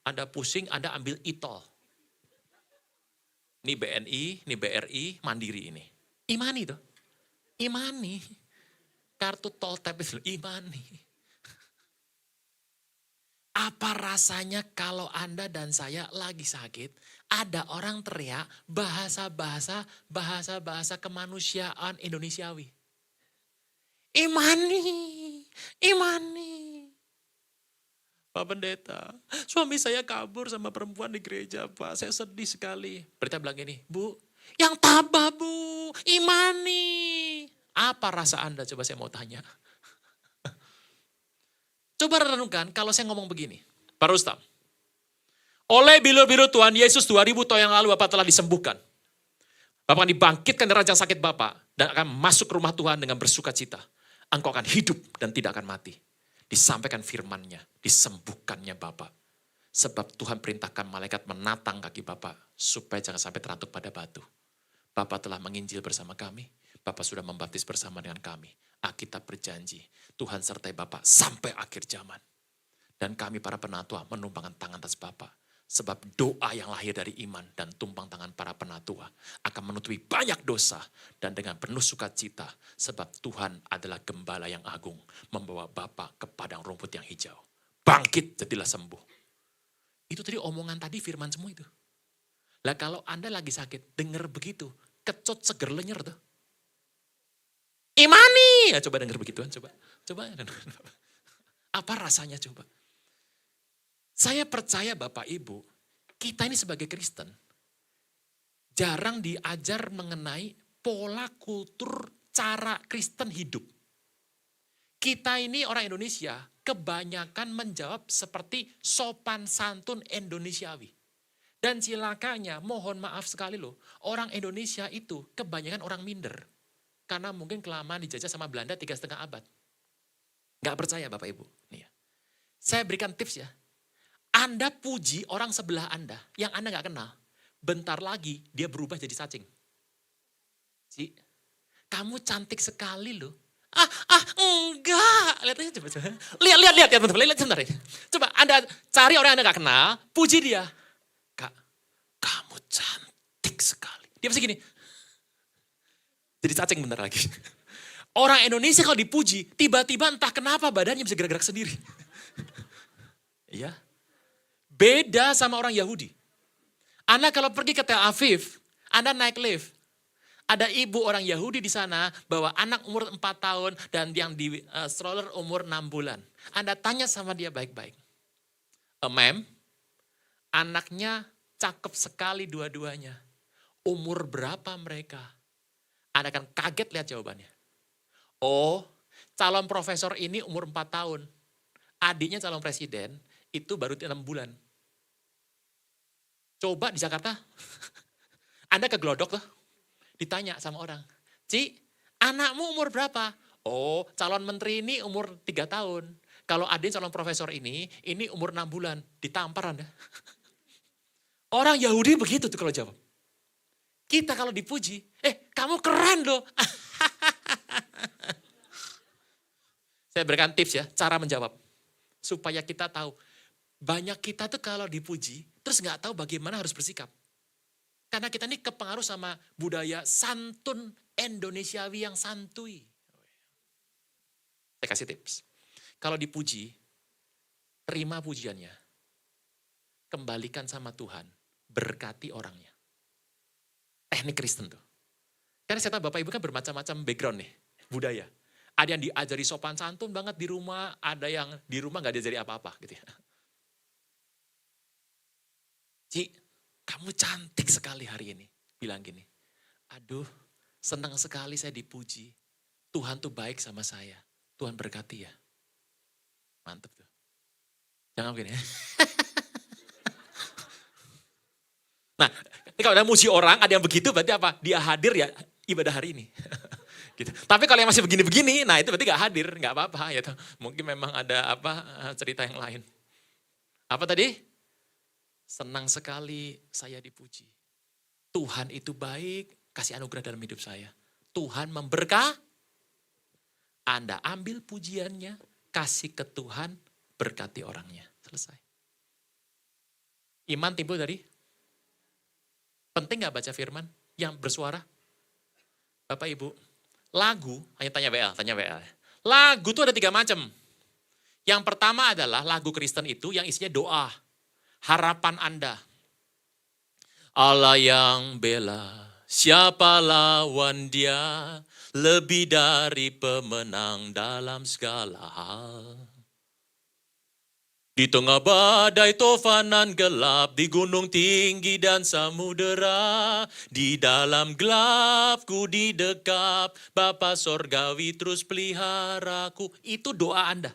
A: Anda pusing, Anda ambil e-tol. Ini BNI, ini BRI, Mandiri ini. Imani tuh. Imani. Kartu tol tap itu, imani. Apa rasanya kalau Anda dan saya lagi sakit, ada orang teriak bahasa-bahasa kemanusiaan Indonesiawi. Imani. Pak Pendeta, suami saya kabur sama perempuan di gereja Pak, saya sedih sekali. Berita bilang gini, Bu, yang tabah Bu, imani. Apa rasa Anda? Coba saya mau tanya. Coba renungkan kalau saya ngomong begini, Pak Rustam, oleh biru-biru Tuhan Yesus 2000 tahun yang lalu Bapak telah disembuhkan. Bapak akan dibangkitkan dari ranjang sakit Bapak dan akan masuk ke rumah Tuhan dengan bersuka cita. Engkau akan hidup dan tidak akan mati. Disampaikan firman-Nya, disembuhkannya Bapak. Sebab Tuhan perintahkan malaikat menatang kaki Bapak supaya jangan sampai terantuk pada batu. Bapak telah menginjil bersama kami. Bapak sudah membaptis bersama dengan kami. Alkitab berjanji, Tuhan sertai Bapak sampai akhir zaman. Dan kami para penatua menumpangkan tangan atas Bapak. Sebab doa yang lahir dari iman dan tumpang tangan para penatua akan menutupi banyak dosa dan dengan penuh sukacita. Sebab Tuhan adalah gembala yang agung membawa Bapak ke padang rumput yang hijau. Bangkit jadilah sembuh. Itu tadi omongan tadi firman semua itu. Lah kalau Anda lagi sakit, dengar begitu, kecut seger lenyer tuh. Imani. Ya, coba dengar begituan, coba. Apa rasanya coba? Saya percaya Bapak Ibu, kita ini sebagai Kristen, jarang diajar mengenai pola kultur cara Kristen hidup. Kita ini orang Indonesia kebanyakan menjawab seperti sopan santun Indonesiawi. Dan cilakanya, mohon maaf sekali loh, orang Indonesia itu kebanyakan orang minder. Karena mungkin kelamaan dijajah sama Belanda 3,5 abad. Gak percaya Bapak Ibu. Nih ya. Saya berikan tips ya. Anda puji orang sebelah Anda yang Anda gak kenal. Bentar lagi dia berubah jadi cacing. Ci, kamu cantik sekali loh. Enggak. Lihat aja coba. Lihat teman-teman. Lihat sebentar ya. Coba Anda cari orang yang Anda gak kenal, puji dia. Kak, kamu cantik sekali. Dia pasti gini. Jadi cacing bentar lagi. Orang Indonesia kalau dipuji, tiba-tiba entah kenapa badannya bisa gerak-gerak sendiri. Iya. Beda sama orang Yahudi. Anda kalau pergi ke Tel Aviv, Anda naik lift. Ada ibu orang Yahudi di sana bawa anak umur 4 tahun dan yang di stroller umur 6 bulan. Anda tanya sama dia baik-baik. Ma'am, anaknya cakep sekali dua-duanya. Umur berapa mereka? Anda akan kaget lihat jawabannya. Oh, calon profesor ini umur 4 tahun. Adiknya calon presiden itu baru 6 bulan. Coba di Jakarta, Anda ke Glodok tuh, ditanya sama orang. Ci, anakmu umur berapa? Oh, calon menteri ini umur 3 tahun. Kalau adik calon profesor ini umur 6 bulan. Ditampar Anda. Orang Yahudi begitu tuh kalau jawab. Kita kalau dipuji, kamu keren loh. Saya berikan tips ya, cara menjawab. Supaya kita tahu. Banyak kita tuh kalau dipuji, terus gak tahu bagaimana harus bersikap. Karena kita ini kepengaruh sama budaya santun Indonesiawi yang santuy. Saya kasih tips. Kalau dipuji, terima pujiannya. Kembalikan sama Tuhan, berkati orangnya. Teknik Kristen tuh. Karena saya tahu Bapak Ibu kan bermacam-macam background nih, budaya. Ada yang diajari sopan santun banget di rumah, ada yang di rumah gak diajari apa-apa gitu ya. Ci, kamu cantik sekali hari ini. Bilang gini, aduh senang sekali saya dipuji. Tuhan tuh baik sama saya. Tuhan berkati ya. Mantep tuh. Jangan begini ya. Nah, kalau ada muji orang, ada yang begitu berarti apa? Dia hadir ya ibadah hari ini. Gitu. Tapi kalau yang masih begini-begini, nah itu berarti gak hadir, gak apa-apa. Ya, mungkin memang ada cerita yang lain. Apa tadi? Senang sekali saya dipuji. Tuhan itu baik, kasih anugerah dalam hidup saya. Tuhan memberkati. Anda ambil pujiannya, kasih ke Tuhan, berkati orangnya. Selesai. Iman timbul dari? Penting gak baca firman yang bersuara? Bapak Ibu, lagu, hanya tanya WL. Lagu itu ada 3 macam. Yang pertama adalah lagu Kristen itu yang isinya doa. Harapan Anda. Allah yang bela, siapa lawan dia, lebih dari pemenang dalam segala hal. Di tengah badai tofanan gelap, di gunung tinggi dan samudera, di dalam gelap ku didekap, Bapa Sorgawi terus peliharaku. Itu doa Anda.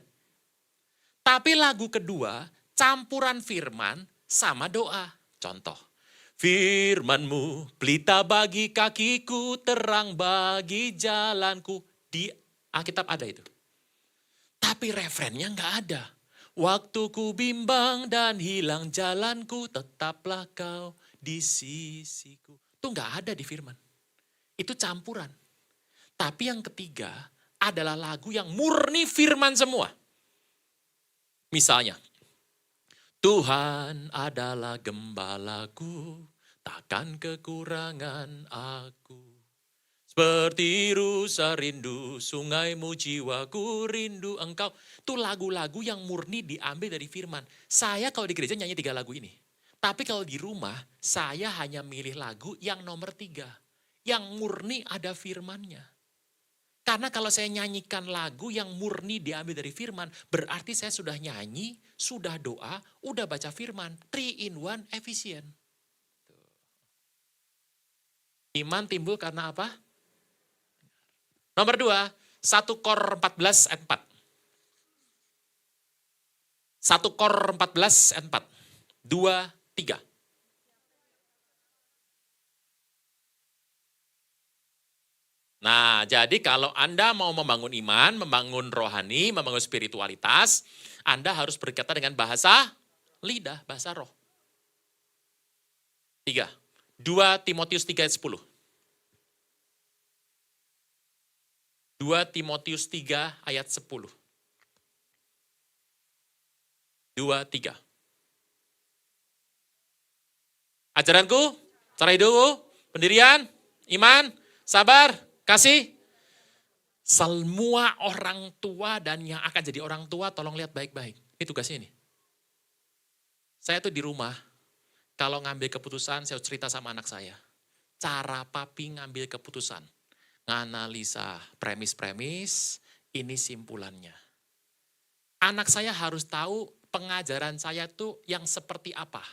A: Tapi lagu kedua, campuran firman sama doa. Contoh, firman-Mu pelita bagi kakiku, terang bagi jalanku. Di Alkitab ada itu. Tapi referennya nggak ada. Waktu ku bimbang dan hilang jalanku, tetaplah kau di sisiku. Itu nggak ada di firman. Itu campuran. Tapi yang ketiga adalah lagu yang murni firman semua. Misalnya, Tuhan adalah gembalaku, takkan kekurangan aku. Seperti rusa rindu, sungaimu jiwaku rindu engkau. Itu lagu-lagu yang murni diambil dari firman. Saya kalau di gereja nyanyi 3 lagu ini. Tapi kalau di rumah, saya hanya milih lagu yang nomor 3. Yang murni ada firmannya. Karena kalau saya nyanyikan lagu yang murni diambil dari firman, berarti saya sudah nyanyi, sudah doa, udah baca firman. 3 in 1 efisien. Iman timbul karena apa? Nomor 2, 1 Kor 14 ayat 4. 1 Kor 14 ayat 4. 2, 3. Nah, jadi kalau Anda mau membangun iman, membangun rohani, membangun spiritualitas, Anda harus berkata dengan bahasa lidah, bahasa roh. 3. 2 Timotius 3 ayat 10. 2 Timotius 3 ayat 10. 2, 3. Ajaranku, cara hidupku, pendirian, iman, sabar, kasih. Semua orang tua dan yang akan jadi orang tua, tolong lihat baik-baik. Ini tugasnya ini. Saya tuh di rumah, kalau ngambil keputusan, saya cerita sama anak saya. Cara papi ngambil keputusan. Nganalisa premis-premis, ini simpulannya. Anak saya harus tahu pengajaran saya tuh yang seperti apa.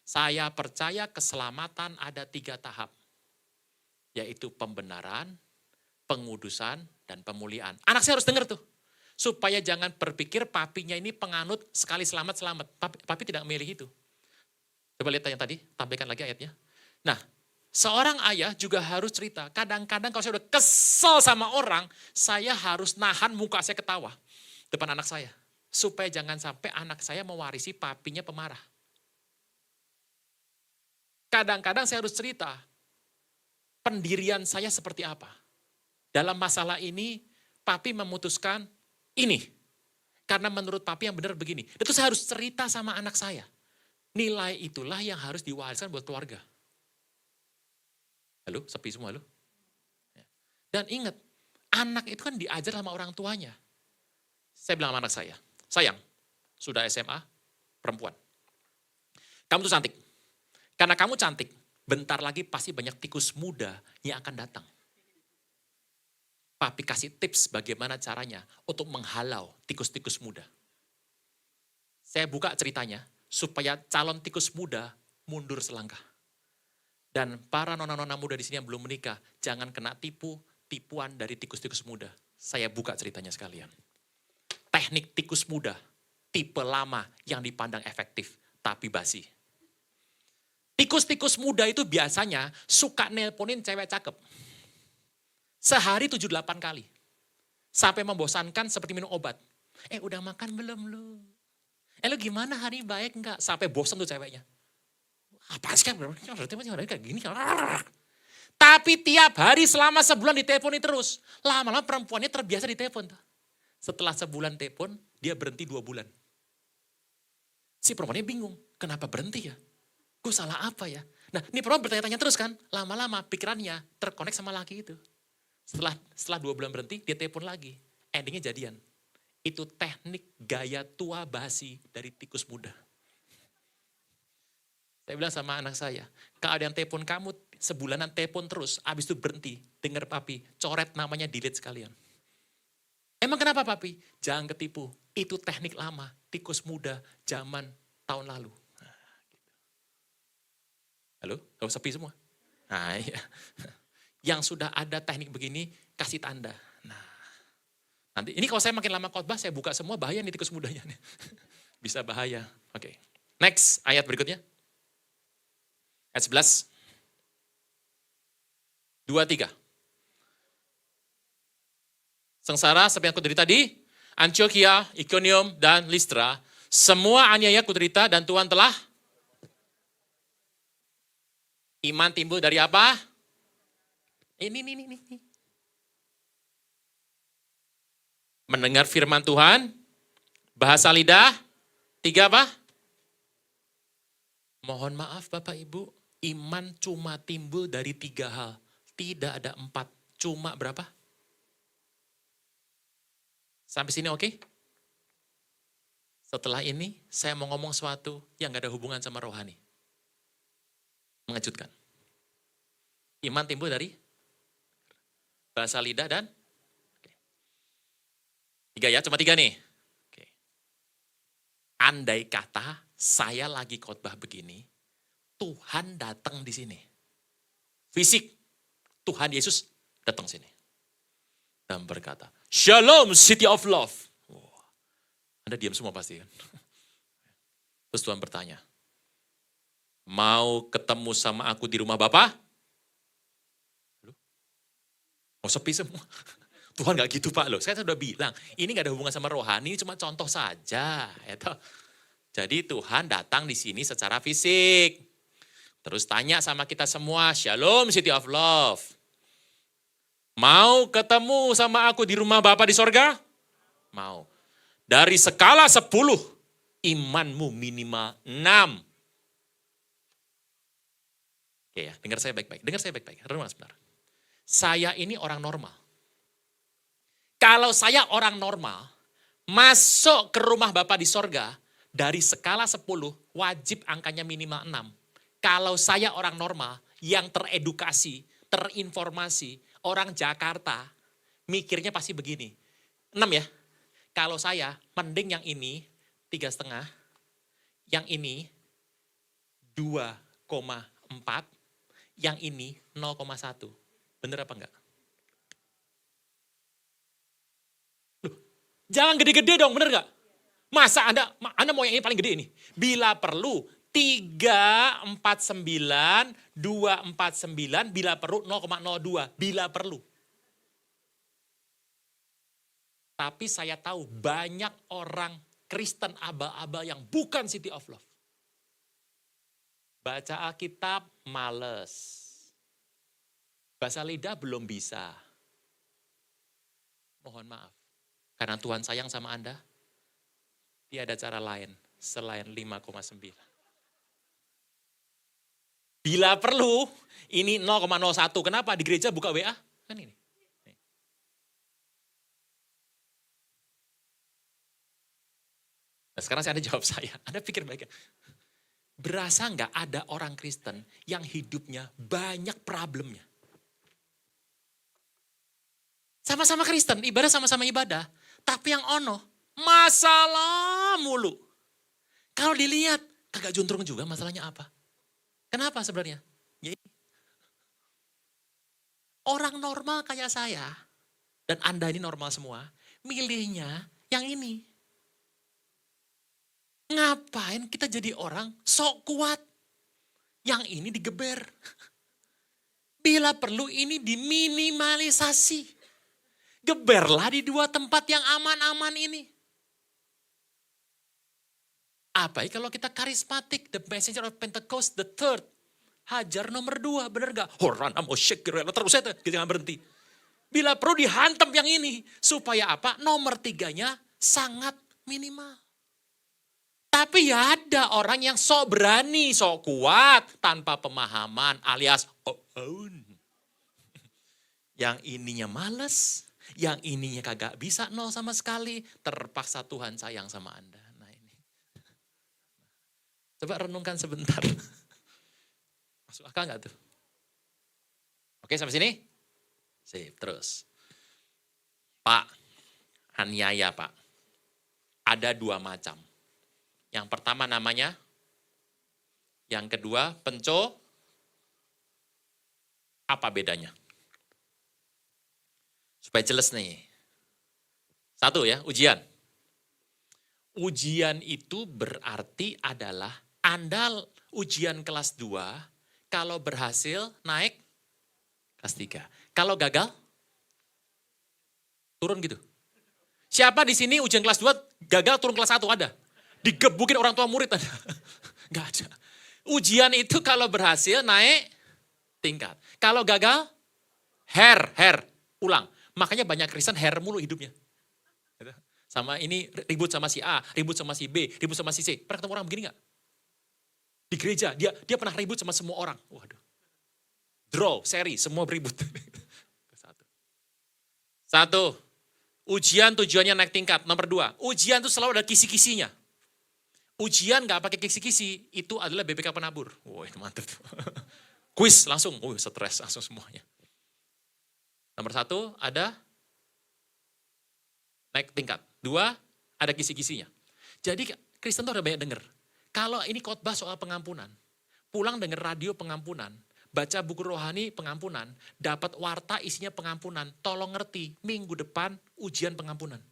A: Saya percaya keselamatan ada 3 tahap. Yaitu pembenaran, pengudusan, dan pemulihan. Anak saya harus dengar tuh. Supaya jangan berpikir papinya ini penganut sekali selamat-selamat. Papi tidak memilih itu. Coba lihat yang tadi, tampilkan lagi ayatnya. Nah, seorang ayah juga harus cerita. Kadang-kadang kalau saya udah kesel sama orang, saya harus nahan muka saya ketawa depan anak saya. Supaya jangan sampai anak saya mewarisi papinya pemarah. Kadang-kadang saya harus cerita, pendirian saya seperti apa. Dalam masalah ini, papi memutuskan ini. Karena menurut papi yang benar begini. Itu saya harus cerita sama anak saya. Nilai itulah yang harus diwariskan buat keluarga. Halo, sepi semua halo. Dan ingat, anak itu kan diajar sama orang tuanya. Saya bilang sama anak saya, sayang, sudah SMA, perempuan. Kamu tuh cantik. Karena kamu cantik, bentar lagi pasti banyak tikus muda yang akan datang. Papi kasih tips bagaimana caranya untuk menghalau tikus-tikus muda. Saya buka ceritanya supaya calon tikus muda mundur selangkah. Dan para nona-nona muda di sini yang belum menikah, jangan kena tipuan dari tikus-tikus muda. Saya buka ceritanya sekalian. Teknik tikus muda, tipe lama yang dipandang efektif, tapi basi. Tikus-tikus muda itu biasanya suka nelponin cewek cakep. Sehari 7-8 kali. Sampai membosankan seperti minum obat. Udah makan belum lu? Lu gimana hari baik enggak? Sampai bosan tuh ceweknya. Apa sih kan? Kayak gini. Tapi tiap hari selama sebulan diteleponi terus. Lama-lama perempuannya terbiasa ditelepon. Setelah sebulan telepon, dia berhenti 2 bulan. Si perempuannya bingung. Kenapa berhenti ya? Gue salah apa ya? Nah ini perempuan bertanya-tanya terus kan. Lama-lama pikirannya terkonek sama laki itu. Setelah 2 bulan berhenti, dia telepon lagi. Endingnya jadian. Itu teknik gaya tua basi dari tikus muda. Saya bilang sama anak saya, kalau ada yang telepon kamu sebulanan telepon terus, habis itu berhenti, dengar papi, coret namanya delete sekalian. Emang kenapa papi? Jangan ketipu, itu teknik lama, tikus muda zaman tahun lalu. Halo, kalau sepi semua? Nah iya. Yang sudah ada teknik begini, kasih tanda. Nah, nanti ini kalau saya makin lama khotbah, saya buka semua, bahaya nih tikus mudanya. Bisa bahaya. Oke. Next, ayat berikutnya. Ayat 11. 2, 3. Sengsara seperti yang aku derita di Antioquia, Iconium, dan Listra. Semua aniaya aku derita dan Tuhan telah. Iman timbul dari apa? Ini. Mendengar firman Tuhan, bahasa lidah, 3 apa? Mohon maaf Bapak Ibu, iman cuma timbul dari 3 hal. Tidak ada 4, cuma berapa? Sampai sini oke? Setelah ini saya mau ngomong sesuatu yang gak ada hubungan sama rohani. Mengejutkan. Iman timbul dari bahasa lidah dan 3 ya, cuma 3 nih. Oke. Andai kata saya lagi khotbah begini, Tuhan datang di sini. Fisik, Tuhan Yesus datang sini. Dan berkata, Shalom City of Love. Wow. Anda diam semua pasti kan. Terus Tuhan bertanya, mau ketemu sama aku di rumah Bapa? Mau sepi semua. Tuhan gak gitu Pak loh. Saya sudah bilang, ini gak ada hubungan sama rohani, cuma contoh saja. Jadi Tuhan datang di sini secara fisik. Terus tanya sama kita semua, Shalom City of Love. Mau ketemu sama aku di rumah Bapa di sorga? Mau. Dari skala 10, imanmu minimal 6. Oke ya, dengar saya baik-baik. Renung sebentar. Saya ini orang normal. Kalau saya orang normal, masuk ke rumah Bapa di sorga, dari skala 10, wajib angkanya minimal 6. Kalau saya orang normal, yang teredukasi, terinformasi, orang Jakarta, mikirnya pasti begini. 6 ya, kalau saya mending yang ini 3,5, yang ini 2,4, yang ini 0,1. Bener apa enggak? Loh, jangan gede-gede dong, bener enggak? Masa Anda mau yang ini paling gede ini? Bila perlu 349, 249, bila perlu 0,02, bila perlu. Tapi saya tahu banyak orang Kristen abal-abal yang bukan City of Love. Baca Alkitab males. Bahasa lidah belum bisa. Mohon maaf. Karena Tuhan sayang sama Anda, dia ada cara lain selain 5,9. Bila perlu, ini 0,01. Kenapa? Di gereja buka WA. Kan ini. Nah, sekarang Anda jawab saya. Anda pikir baik. Berasa nggak ada orang Kristen yang hidupnya banyak problemnya? Sama-sama Kristen, ibadah sama-sama ibadah. Tapi yang ono, masalah mulu. Kalau dilihat, kagak juntrung juga masalahnya apa. Kenapa sebenarnya? Ya, orang normal kayak saya, dan Anda ini normal semua, milihnya yang ini. Ngapain kita jadi orang sok kuat? Yang ini digeber. Bila perlu ini diminimalisasi. Geberlah di 2 tempat yang aman-aman ini. Apa ya kalau kita karismatik, the messenger of Pentecost, the third. Hajar nomor 2, bener gak? Horana mau shake, terus saya jangan berhenti. Bila perlu dihantam yang ini. Supaya apa? Nomor 3-nya sangat minimal. Tapi ya ada orang yang sok berani, sok kuat, tanpa pemahaman alias yang ininya males, yang ininya kagak bisa nol sama sekali, terpaksa Tuhan sayang sama Anda. Nah ini. Coba renungkan sebentar. Masuk akal gak tuh? Oke sampai sini? Sip, terus. Pak, aniaya Pak. Ada 2 macam. Yang pertama namanya, yang kedua apa bedanya? Supaya jelas nih. 1 ya, ujian. Ujian itu berarti adalah Anda ujian kelas 2, kalau berhasil naik kelas 3. Kalau gagal, turun gitu. Siapa di sini ujian kelas 2 gagal turun kelas 1 ada? Digebukin orang tua murid ada? Gak ada. Ujian itu kalau berhasil naik tingkat. Kalau gagal, ulang. Makanya banyak Kristen mulu hidupnya. Sama ini ribut sama si A, ribut sama si B, ribut sama si C. Pernah ketemu orang begini gak? Di gereja, dia pernah ribut sama semua orang. Waduh. Draw, seri, semua beribut. 1. Ujian tujuannya naik tingkat. Nomor 2, ujian itu selalu ada kisi-kisinya. Ujian gak pakai kisi-kisi, itu adalah BPK penabur. Wah itu mantap tuh. Kuis langsung, stres langsung semuanya. Nomor 1 ada naik tingkat. 2, ada kisi-kisinya. Jadi Kristen tuh ada banyak denger. Kalau ini khotbah soal pengampunan, pulang denger radio pengampunan, baca buku rohani pengampunan, dapat warta isinya pengampunan, tolong ngerti, minggu depan ujian pengampunan.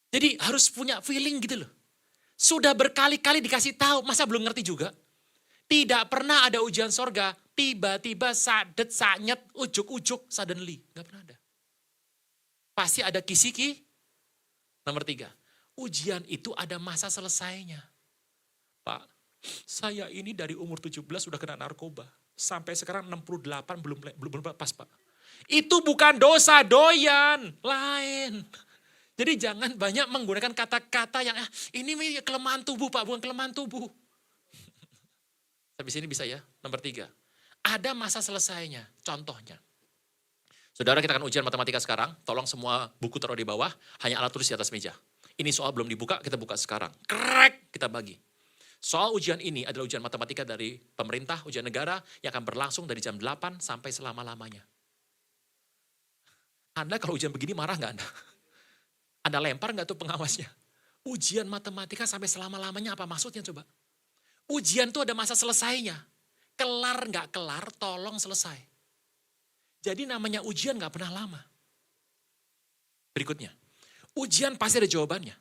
A: Jadi harus punya feeling gitu loh. Sudah berkali-kali dikasih tahu, masa belum ngerti juga? Tidak pernah ada ujian sorga, tiba-tiba sadet, sanyet, ujuk-ujuk, suddenly. Gak pernah ada. Pasti ada kisiki. Nomor 3, ujian itu ada masa selesainya. Pak, saya ini dari umur 17 sudah kena narkoba. Sampai sekarang 68 belum lepas, Pak. Itu bukan dosa doyan, lain. Jadi jangan banyak menggunakan kata-kata yang ini kelemahan tubuh, Pak, bukan kelemahan tubuh. Habis ini bisa ya. Nomor 3, ada masa selesainya. Contohnya, saudara, kita akan ujian matematika sekarang. Tolong semua buku taruh di bawah, hanya alat tulis di atas meja. Ini soal belum dibuka, kita buka sekarang. Krek, kita bagi. Soal ujian ini adalah ujian matematika dari pemerintah, ujian negara yang akan berlangsung dari jam 8 sampai selama-lamanya. Anda kalau ujian begini marah nggak Anda? Anda lempar nggak tuh pengawasnya? Ujian matematika sampai selama-lamanya apa maksudnya coba? Ujian tuh ada masa selesainya. Kelar nggak kelar, tolong selesai. Jadi namanya ujian nggak pernah lama. Berikutnya, ujian pasti ada jawabannya.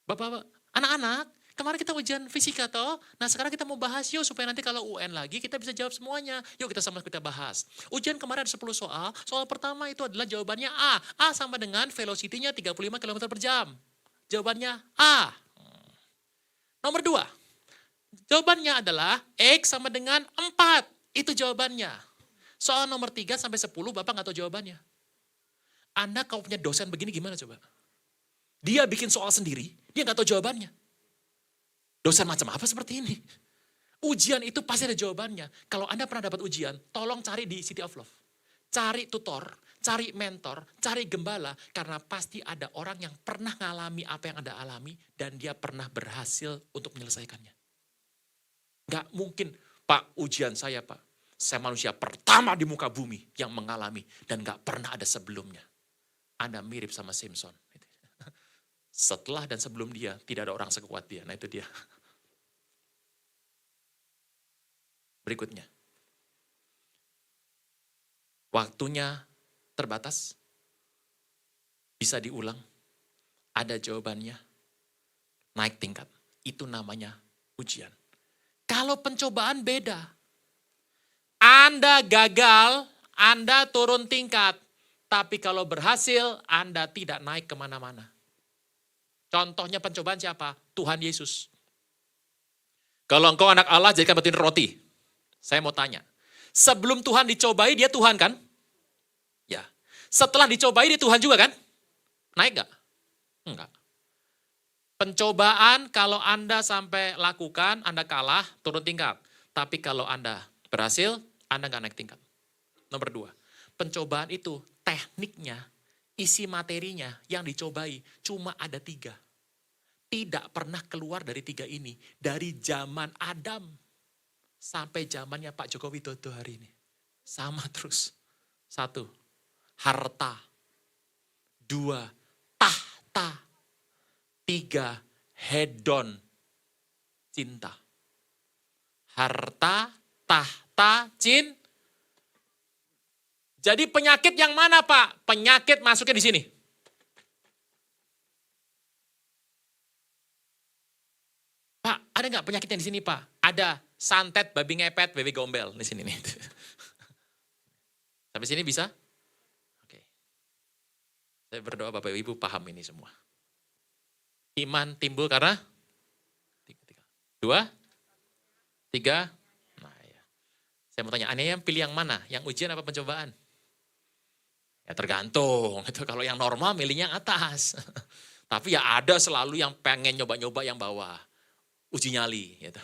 A: Bapak-bapak, anak-anak, kemarin kita ujian fisika toh. Nah sekarang kita mau bahas yuk supaya nanti kalau UN lagi kita bisa jawab semuanya. Yuk kita sama kita bahas. Ujian kemarin ada 10 soal. Soal pertama itu adalah jawabannya A. A sama dengan velocity-nya 35 km per jam. Jawabannya A. Nomor 2. Jawabannya adalah X sama dengan 4. Itu jawabannya. Soal nomor 3 sampai 10 Bapak nggak tahu jawabannya. Anda kalau punya dosen begini gimana coba? Dia bikin soal sendiri, dia nggak tahu jawabannya. Dosen macam apa seperti ini? Ujian itu pasti ada jawabannya. Kalau Anda pernah dapat ujian, tolong cari di City of Love. Cari tutor, cari mentor, cari gembala. Karena pasti ada orang yang pernah ngalami apa yang Anda alami dan dia pernah berhasil untuk menyelesaikannya. Nggak mungkin, Pak, ujian saya Pak. Saya manusia pertama di muka bumi yang mengalami dan nggak pernah ada sebelumnya. Anda mirip sama Simpson. Setelah dan sebelum dia, tidak ada orang sekuat dia. Nah itu dia. Berikutnya. Waktunya terbatas. Bisa diulang. Ada jawabannya. Naik tingkat. Itu namanya ujian. Kalau pencobaan beda. Anda gagal, Anda turun tingkat. Tapi kalau berhasil, Anda tidak naik kemana-mana. Contohnya pencobaan siapa? Tuhan Yesus. Kalau engkau anak Allah, jadikan batu ini roti. Saya mau tanya. Sebelum Tuhan dicobai, dia Tuhan kan? Ya. Setelah dicobai, dia Tuhan juga kan? Naik gak? Enggak. Pencobaan kalau Anda sampai lakukan, Anda kalah, turun tingkat. Tapi kalau Anda berhasil, Anda nggak naik tingkat. Nomor 2, pencobaan itu tekniknya, isi materinya yang dicobai cuma ada 3. Tidak pernah keluar dari 3 ini. Dari zaman Adam sampai zamannya Pak Joko Widodo hari ini. Sama terus. 1, harta. 2, tahta. 3, hedon, cinta. Harta, tahta, Jadi penyakit yang mana Pak? Penyakit masuknya di sini. Pak, ada nggak penyakit yang di sini Pak? Ada, santet, babi ngepet, babi gombel. Di sini nih. Sampai sini bisa? Oke. Saya berdoa Bapak Ibu paham ini semua. Iman timbul karena 2, 3. Nah ya. Saya mau tanya, Anda yang pilih yang mana? Yang ujian apa pencobaan? Ya tergantung. Itu kalau yang normal milihnya yang atas. Tapi ya ada selalu yang pengen nyoba-nyoba yang bawah. Uji nyali. Gitu.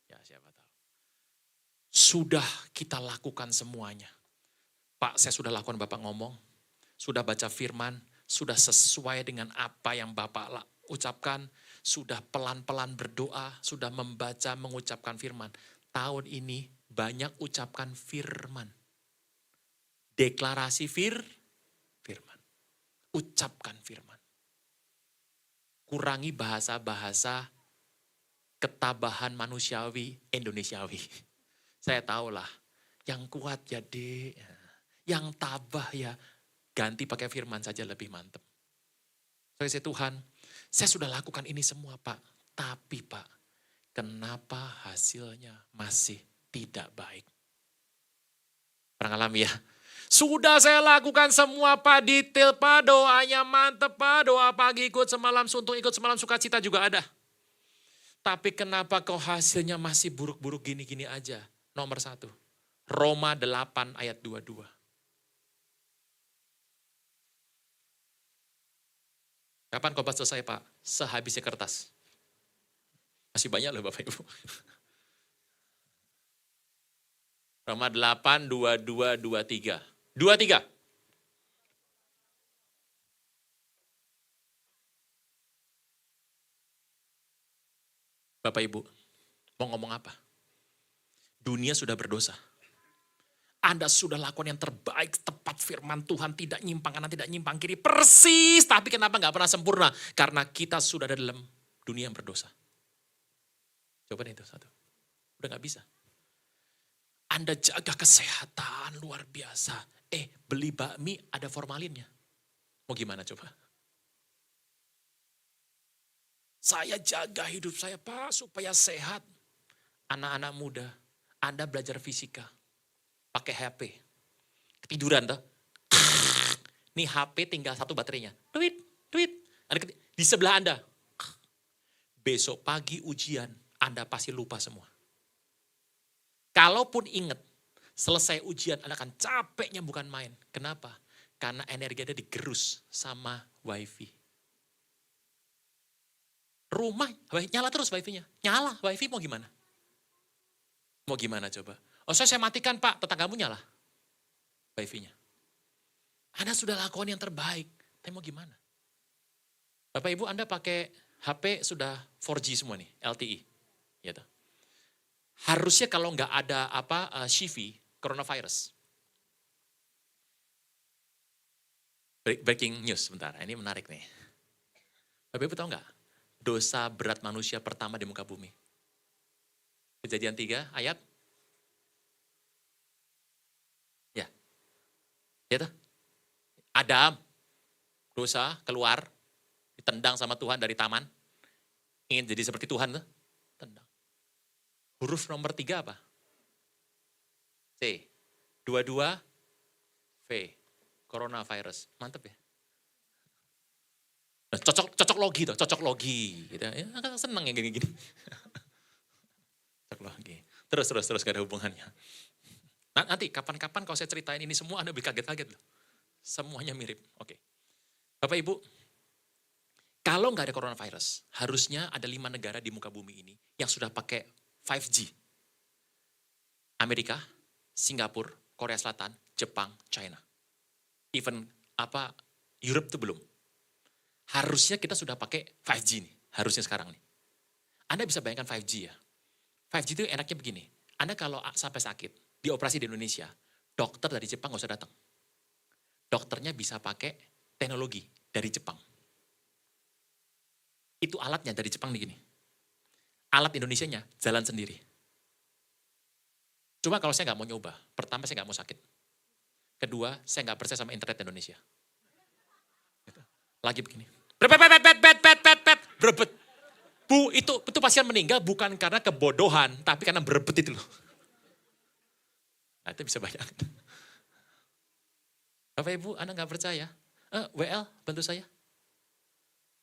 A: Ya siapa tahu. Sudah kita lakukan semuanya. Pak, saya sudah lakukan Bapak ngomong. Sudah baca firman. Sudah sesuai dengan apa yang Bapak ucapkan, sudah pelan-pelan berdoa, sudah membaca, mengucapkan firman. Tahun ini banyak ucapkan firman. Deklarasi firman. Ucapkan firman. Kurangi bahasa-bahasa ketabahan manusiawi, Indonesiawi. Saya tahulah, yang kuat ya dek, yang tabah ya ganti pakai firman saja lebih mantap. Saya Tuhan, saya sudah lakukan ini semua Pak, tapi Pak, kenapa hasilnya masih tidak baik? Pernah alami ya? Sudah saya lakukan semua Pak, detail Pak, doanya mantep Pak, doa pagi ikut semalam suntuk, ikut semalam sukacita juga ada. Tapi kenapa kok hasilnya masih buruk-buruk gini-gini aja? Nomor 1, Roma 8 ayat 22. Kapan khotbah selesai Pak? Sehabisnya kertas. Masih banyak loh Bapak Ibu. Roma 8, 22, 23. 23. Bapak Ibu, mau ngomong apa? Dunia sudah berdosa. Anda sudah lakukan yang terbaik, tepat firman Tuhan, tidak nyimpang kanan, tidak nyimpang kiri. Persis, tapi kenapa nggak pernah sempurna? Karena kita sudah ada dalam dunia yang berdosa. Coba deh itu satu. Udah nggak bisa. Anda jaga kesehatan luar biasa. Beli bakmi ada formalinnya. Mau gimana coba? Saya jaga hidup saya Pak supaya sehat. Anak-anak muda, Anda belajar fisika. Pakai HP. Ketiduran tuh. Nih HP tinggal 1 baterainya. Tweet. Di sebelah Anda. Besok pagi ujian, Anda pasti lupa semua. Kalaupun ingat, selesai ujian Anda akan capeknya bukan main. Kenapa? Karena energi Anda digerus sama wifi. Rumah, nyala terus wifi-nya. Nyala, wifi mau gimana? Mau gimana coba? Saya matikan Pak, tetanggamu nyala wifi-nya. Anda sudah lakukan yang terbaik, tapi mau gimana? Bapak Ibu Anda pakai HP sudah 4G semua nih, LTE. Gitu. Harusnya kalau nggak ada Shivi, coronavirus. Breaking news sebentar, ini menarik nih. Bapak Ibu tahu nggak? Dosa berat manusia pertama di muka bumi. Kejadian 3 ayat. Ya tuh. Adam, dosa, keluar, ditendang sama Tuhan dari taman. Ingin jadi seperti Tuhan tuh, tendang. Huruf nomor 3 apa? C. 22, V. Coronavirus. Mantep ya. Nah, cocok logi tuh, cocok logi. Gitu. Ya, seneng yang gini-gini. Cocok logi. Terus, gak ada hubungannya. Nanti kapan-kapan kalau saya ceritain ini semua Anda kaget-kaget loh. Semuanya mirip. Oke. Bapak Ibu, kalau nggak ada coronavirus, harusnya ada 5 negara di muka bumi ini yang sudah pakai 5G. Amerika, Singapura, Korea Selatan, Jepang, China. Even Europe itu belum. Harusnya kita sudah pakai 5G nih, harusnya sekarang nih. Anda bisa bayangkan 5G ya. 5G itu enaknya begini, Anda kalau sampai sakit, dioperasi di Indonesia, dokter dari Jepang nggak usah datang. Dokternya bisa pakai teknologi dari Jepang. Itu alatnya dari Jepang begini. Alat Indonesianya jalan sendiri. Cuma kalau saya nggak mau nyoba, pertama saya nggak mau sakit. Kedua, saya nggak percaya sama internet Indonesia. Lagi begini. Berebet. Bu, itu pasien meninggal bukan karena kebodohan, tapi karena berebet itu loh. Nah, itu bisa banyak. Bapak Ibu, Anda nggak percaya? WL, bantu saya.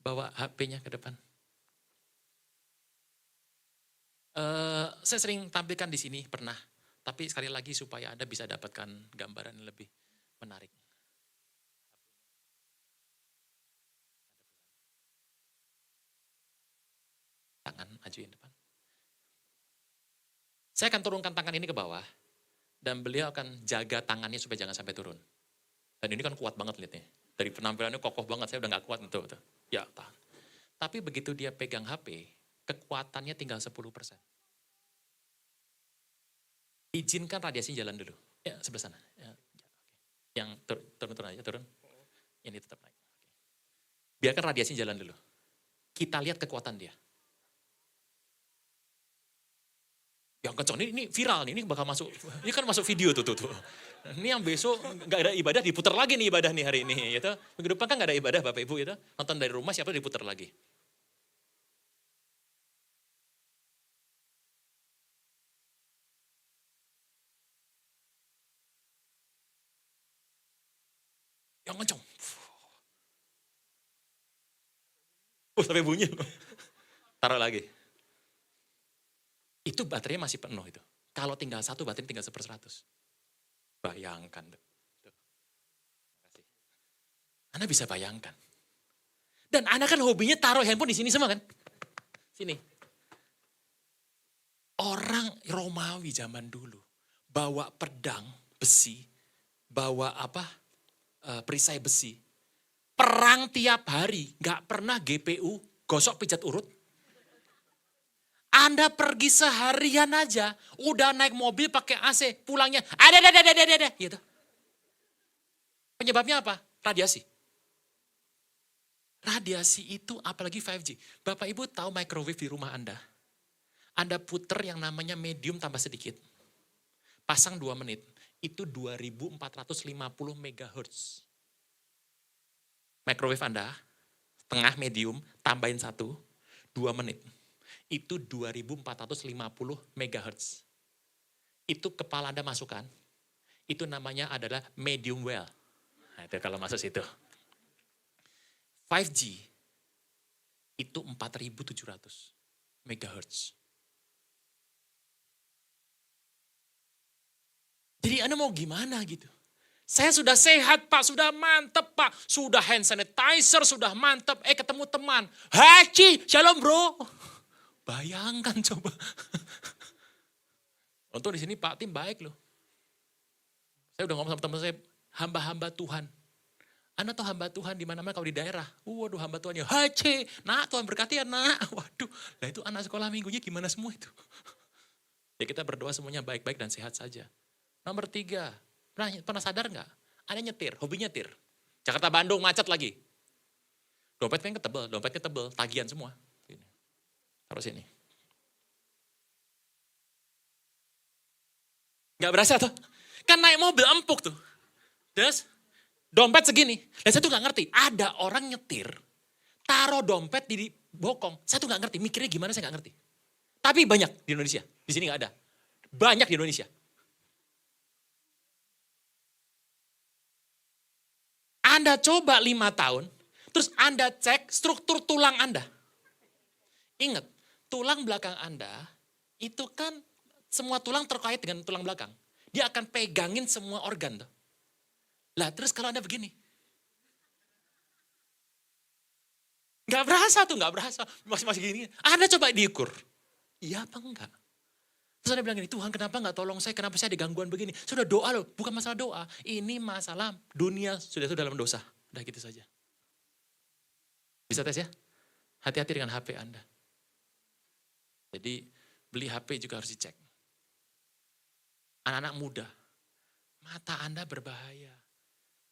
A: Bawa HP-nya ke depan. Saya sering tampilkan di sini, pernah. Tapi sekali lagi supaya Anda bisa dapatkan gambaran yang lebih menarik. Tangan, ajuin depan. Saya akan turunkan tangan ini ke bawah. Dan beliau akan jaga tangannya supaya jangan sampai turun. Dan ini kan kuat banget lihatnya. Dari penampilannya kokoh banget, saya udah gak kuat. Tuh. Ya, tahan. Tapi begitu dia pegang HP, kekuatannya tinggal 10%. Izinkan radiasi jalan dulu. Ya, sebelah sana. Ya, yang turun aja, turun. Ini tetap naik. Biarkan radiasi jalan dulu. Kita lihat kekuatan dia. Yang kencang, ini viral nih, ini bakal masuk, ini kan masuk video tuh. Ini yang besok nggak ada ibadah, diputar lagi nih ibadah nih hari ini. Gitu. Minggu depan kan nggak ada ibadah Bapak Ibu, gitu. Nonton dari rumah siapa diputar lagi. Yang kencang. Sampai bunyi. Taruh lagi. Itu baterainya masih penuh itu. Kalau tinggal satu, baterai tinggal 1/100. Bayangkan. Anda bisa bayangkan. Dan Anda kan hobinya taruh handphone di sini semua kan? Sini. Orang Romawi zaman dulu bawa pedang besi, bawa perisai besi. Perang tiap hari, gak pernah GPU gosok pijat urut. Anda pergi seharian aja, udah naik mobil pakai AC, pulangnya ada, gitu. Penyebabnya apa? Radiasi. Radiasi itu apalagi 5G. Bapak Ibu tahu microwave di rumah Anda? Anda puter yang namanya medium tambah sedikit. Pasang 2 menit, itu 2450 MHz. Microwave Anda, tengah medium, tambahin 1, 2 menit. Itu 2450 MHz. Itu kepala Anda masukkan, itu namanya adalah medium well. Nah, itu kalau masuk situ. 5G, itu 4700 MHz. Jadi Anda mau gimana gitu? Saya sudah sehat Pak, sudah mantep Pak. Sudah hand sanitizer, sudah mantep. Ketemu teman. Haci, shalom bro. Bayangkan coba. Untuk di sini Pak Tim baik loh. Saya udah ngomong sama teman saya, hamba-hamba Tuhan. Anda tahu hamba Tuhan di mana-mana kalau di daerah. Waduh hamba Tuhan ya, haci. Nah Tuhan berkati ya nak. Waduh, nah itu anak sekolah minggunya gimana semua itu. Ya kita berdoa semuanya baik-baik dan sehat saja. Nomor 3, pernah sadar nggak? Anda nyetir, hobi nyetir. Jakarta Bandung macet lagi. Dompetnya tebel, tagihan semua. Taruh sini. Nggak berasa tuh. Kan naik mobil empuk tuh. Terus dompet segini. Dan saya tuh nggak ngerti. Ada orang nyetir, taruh dompet di bokong. Saya tuh nggak ngerti. Mikirnya gimana saya nggak ngerti. Tapi banyak di Indonesia. Di sini nggak ada. Banyak di Indonesia. Anda coba 5 tahun, terus Anda cek struktur tulang Anda. Ingat, tulang belakang Anda itu kan semua tulang terkait dengan tulang belakang. Dia akan pegangin semua organ. Lah terus kalau Anda begini. Gak berasa. Masih gini. Anda coba diukur. Iya apa enggak? Terus Anda bilang gini, Tuhan kenapa enggak tolong saya, kenapa saya ada gangguan begini? Sudah doa loh, bukan masalah doa. Ini masalah dunia sudah itu dalam dosa. Udah gitu saja. Bisa tes ya? Hati-hati dengan HP Anda. Jadi beli HP juga harus dicek. Anak-anak muda, mata Anda berbahaya.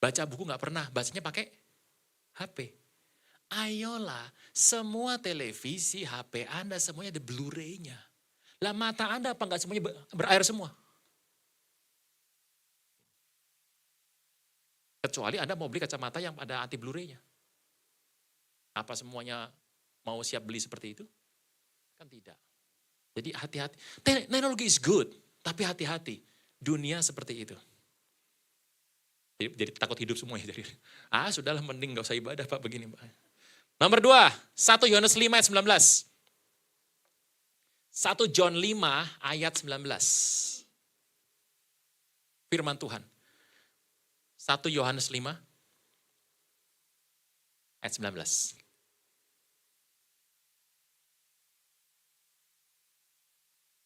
A: Baca buku gak pernah, bacanya pakai HP. Ayolah, semua televisi, HP Anda semuanya ada Blu-ray-nya. Lah mata Anda apa enggak semuanya berair semua? Kecuali Anda mau beli kacamata yang ada anti Blu-ray-nya. Apa semuanya mau siap beli seperti itu? Kan tidak. Jadi hati-hati. Teknologi is good, tapi hati-hati. Dunia seperti itu. Jadi takut hidup semua ya. Jadi, sudahlah mending gak usah ibadah Pak begini Pak. Nomor 2, 1 Yohanes 5 ayat 19. 1 John 5 ayat 19. Firman Tuhan. 1 Yohanes 5 ayat 19.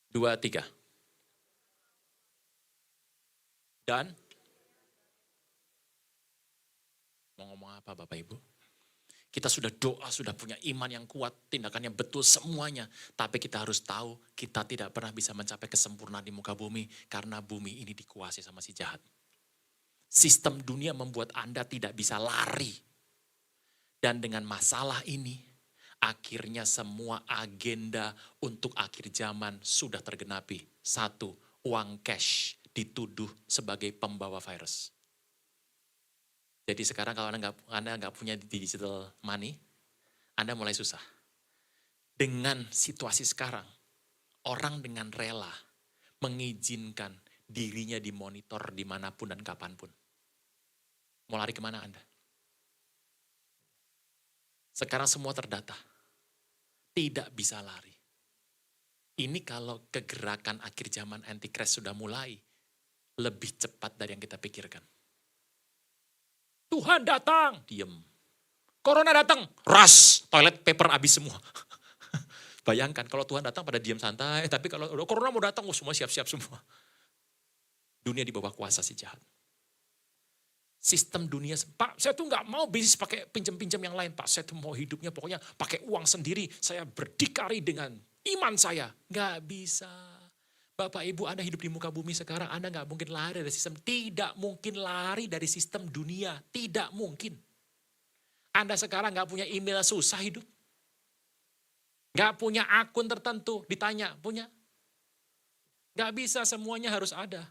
A: Dua, 3. Dan mau ngomong apa Bapak Ibu? Kita sudah doa, sudah punya iman yang kuat, tindakannya betul semuanya. Tapi kita harus tahu kita tidak pernah bisa mencapai kesempurnaan di muka bumi. Karena bumi ini dikuasai sama si jahat. Sistem dunia membuat Anda tidak bisa lari Dan dengan masalah ini, akhirnya semua agenda untuk akhir zaman sudah tergenapi. Satu, uang cash dituduh sebagai pembawa virus. Jadi sekarang kalau Anda nggak punya digital money, Anda mulai susah. Dengan situasi sekarang, orang dengan rela mengizinkan dirinya dimonitor dimanapun dan kapanpun. Mau lari kemana Anda? Sekarang semua terdata. Tidak bisa lari. Ini kalau kegerakan akhir zaman Antichrist sudah mulai, lebih cepat dari yang kita pikirkan. Tuhan datang, diem. Corona datang, ras, toilet paper habis semua. Bayangkan kalau Tuhan datang pada diem santai, tapi kalau corona mau datang, semua siap-siap semua. Dunia di bawah kuasa si jahat. Sistem dunia, Pak saya tuh gak mau bisnis pakai pinjam-pinjam yang lain, Pak saya tuh mau hidupnya pokoknya pakai uang sendiri, saya berdikari dengan iman saya. Gak bisa. Bapak Ibu Anda hidup di muka bumi sekarang, Anda gak mungkin lari dari sistem, tidak mungkin lari dari sistem dunia, tidak mungkin. Anda sekarang gak punya email susah hidup. Gak punya akun tertentu, ditanya, punya? Gak bisa, semuanya harus ada.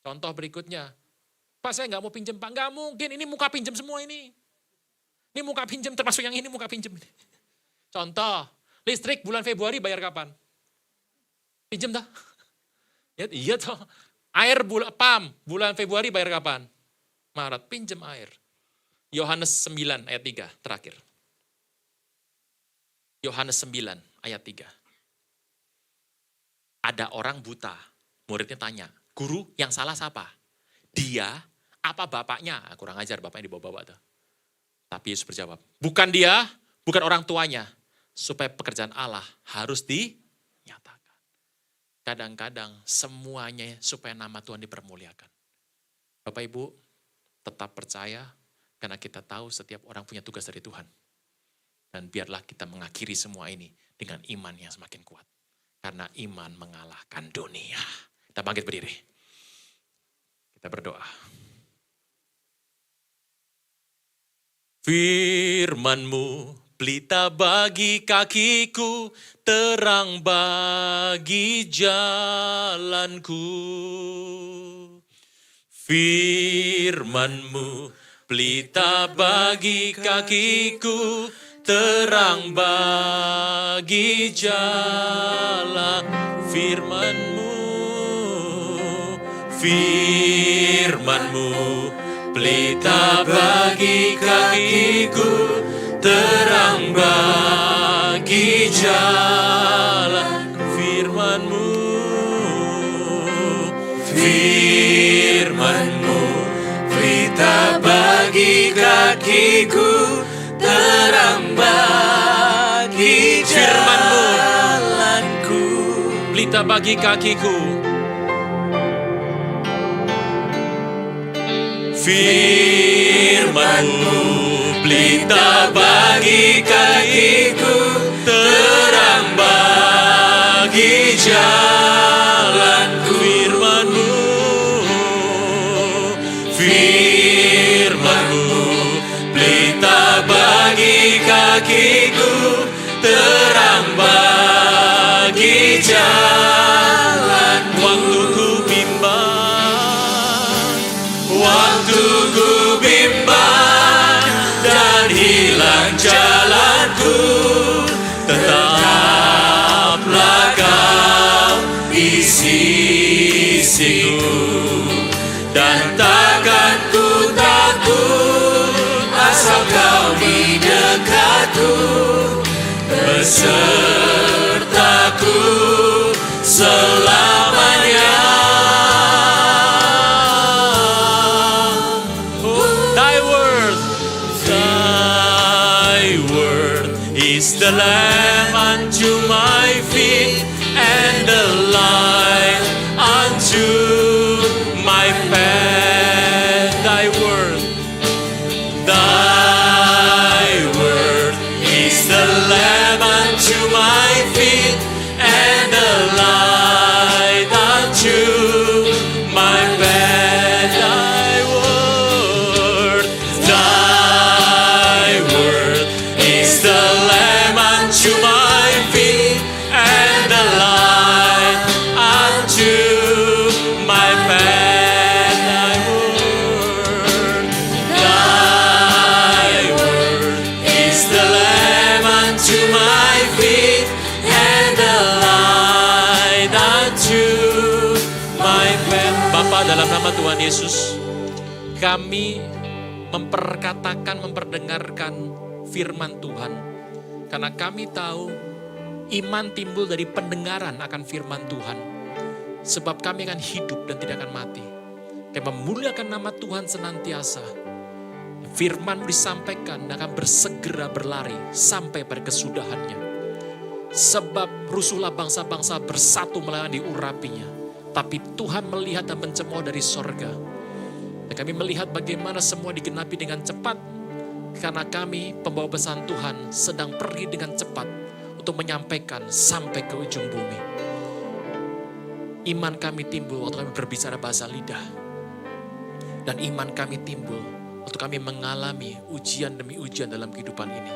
A: Contoh berikutnya, Pak saya nggak mau pinjam, Pak. Nggak mungkin, ini muka pinjam semua ini. Ini muka pinjam, termasuk yang ini muka pinjam. Contoh, listrik bulan Februari bayar kapan? Pinjam dah. Ya, iya toh. Air PAM bulan Februari bayar kapan? Maret, pinjam air. Yohanes 9 ayat 3 terakhir. Yohanes 9 ayat 3. Ada orang buta, muridnya tanya, guru yang salah siapa? Dia apa bapaknya? Kurang ajar bapaknya dibawa-bawa tuh. Tapi Yesus berjawab, bukan dia, bukan orang tuanya. Supaya pekerjaan Allah harus dinyatakan. Kadang-kadang semuanya supaya nama Tuhan dipermuliakan. Bapak Ibu, tetap percaya karena kita tahu setiap orang punya tugas dari Tuhan. Dan biarlah kita mengakhiri semua ini dengan iman yang semakin kuat. Karena iman mengalahkan dunia. Kita bangkit berdiri. Kita berdoa. Firman-Mu pelita bagi kakiku, terang bagi jalanku. Firman-Mu pelita bagi kakiku, terang bagi jalan. Firman-Mu, Firman-Mu pelita bagi kakiku, terang bagi jalan. Firman-Mu, Firman-Mu pelita bagi kakiku, terang bagi jalanku. Pelita bagi kakiku. Firman-Mu pelita bagi kakiku, terang bagi jalanku. Firman-Mu, Firman-Mu pelita bagi kakiku, terang bagi jalan. Waktu ku bimbang dan hilang jalanku, tetaplah Kau di sisiku, dan takkan ku takut asal Kau di dekatku, besertaku selamanya. Is the lamp unto my feet and the light unto my path. Thy word is the lamp unto my feet and the light unto my path. Thy nama Tuhan Yesus, kami memperdengarkan firman Tuhan. Karena kami tahu iman timbul dari pendengaran akan firman Tuhan. Sebab kami akan hidup dan tidak akan mati. Kami memuliakan nama Tuhan senantiasa. Firman disampaikan dan akan bersegera berlari sampai pada kesudahannya. Sebab rusuhlah bangsa-bangsa bersatu melawan diurapinya. Tapi Tuhan melihat dan mencemooh dari sorga. Dan kami melihat bagaimana semua digenapi dengan cepat. Karena kami pembawa pesan Tuhan sedang pergi dengan cepat untuk menyampaikan sampai ke ujung bumi. Iman kami timbul waktu kami berbicara bahasa lidah. Dan iman kami timbul waktu kami mengalami ujian demi ujian dalam kehidupan ini.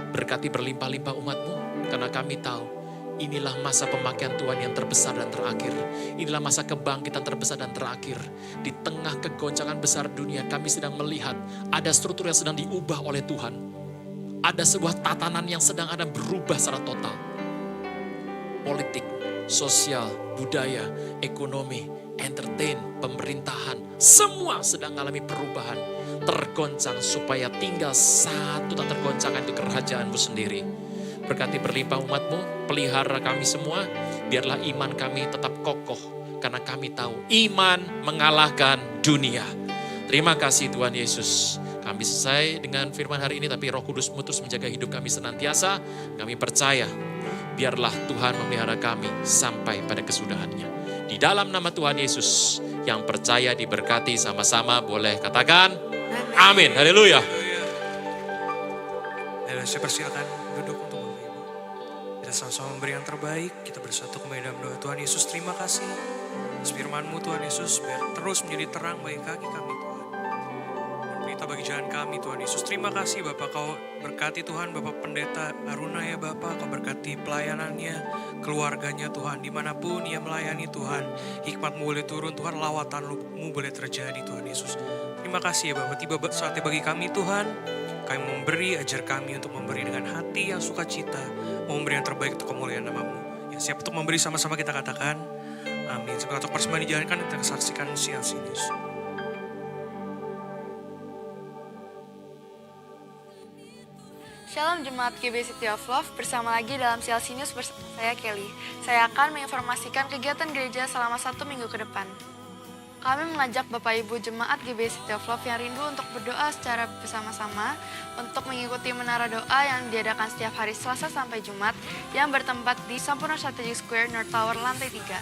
A: Berkati berlimpah-limpah umat-Mu, karena kami tahu inilah masa pemakaian Tuhan yang terbesar dan terakhir. Inilah masa kebangkitan terbesar dan terakhir. Di tengah kegoncangan besar dunia, kami sedang melihat ada struktur yang sedang diubah oleh Tuhan. Ada sebuah tatanan yang sedang ada berubah secara total. Politik, sosial, budaya, ekonomi, entertain, pemerintahan, semua sedang mengalami perubahan. Tergoncang supaya tinggal satu tak tergoncangkan itu kerajaan-Mu sendiri. Berkati berlimpah umat-Mu, pelihara kami semua, biarlah iman kami tetap kokoh. Karena kami tahu iman mengalahkan dunia. Terima kasih Tuhan Yesus. Kami selesai dengan firman hari ini, tapi Roh Kudus terus menjaga hidup kami senantiasa. Kami percaya, biarlah Tuhan memelihara kami sampai pada kesudahannya. Di dalam nama Tuhan Yesus, yang percaya diberkati sama-sama boleh katakan amin. Haleluya.
B: Saya persilakan duduk untuk Bapak Ibu. Kita sama-sama memberi yang terbaik. Kita bersatu kembali dalam doa. Tuhan Yesus, terima kasih firman-Mu Tuhan Yesus, biar terus menjadi terang bagi kaki kami Tuhan. Dan berita bagi jalan kami Tuhan Yesus. Terima kasih Bapak, Kau berkati Tuhan Bapak Pendeta Aruna ya Bapak. Kau berkati pelayanannya, keluarganya Tuhan. Dimanapun ia melayani Tuhan, hikmat-Mu boleh turun Tuhan, lawatan-Mu boleh terjadi Tuhan Yesus. Terima kasih ya Bapak, tiba saatnya bagi kami Tuhan. Kami memberi, ajar kami untuk memberi dengan hati yang sukacita, mau memberi yang terbaik untuk kemuliaan nama-Mu. Yang siap untuk memberi sama-sama kita katakan, amin. Sebelum untuk persembahan dijalankan, kita saksikan sial sinus.
C: Shalom Jemaat GB City of Love, bersama lagi dalam Sial Sinus bersama saya Kelly. Saya akan menginformasikan kegiatan gereja selama 1 minggu ke depan. Kami mengajak Bapak Ibu Jemaat GB City of Love yang rindu untuk berdoa secara bersama-sama untuk mengikuti menara doa yang diadakan setiap hari Selasa sampai Jumat yang bertempat di Sampurna Strategic Square North Tower lantai 3.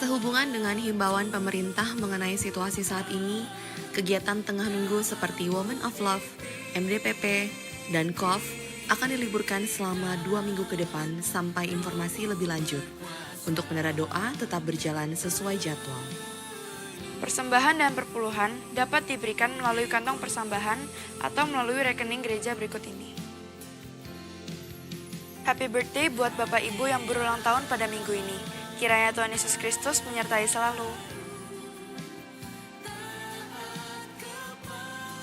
D: Sehubungan dengan himbauan pemerintah mengenai situasi saat ini, kegiatan tengah minggu seperti Women of Love, MDPP, dan KOF akan diliburkan selama 2 minggu ke depan sampai informasi lebih lanjut. Untuk menara doa tetap berjalan sesuai jadwal.
C: Persembahan dan perpuluhan dapat diberikan melalui kantong persembahan atau melalui rekening gereja berikut ini. Happy birthday buat Bapak Ibu yang berulang tahun pada minggu ini. Kiranya Tuhan Yesus Kristus menyertai selalu.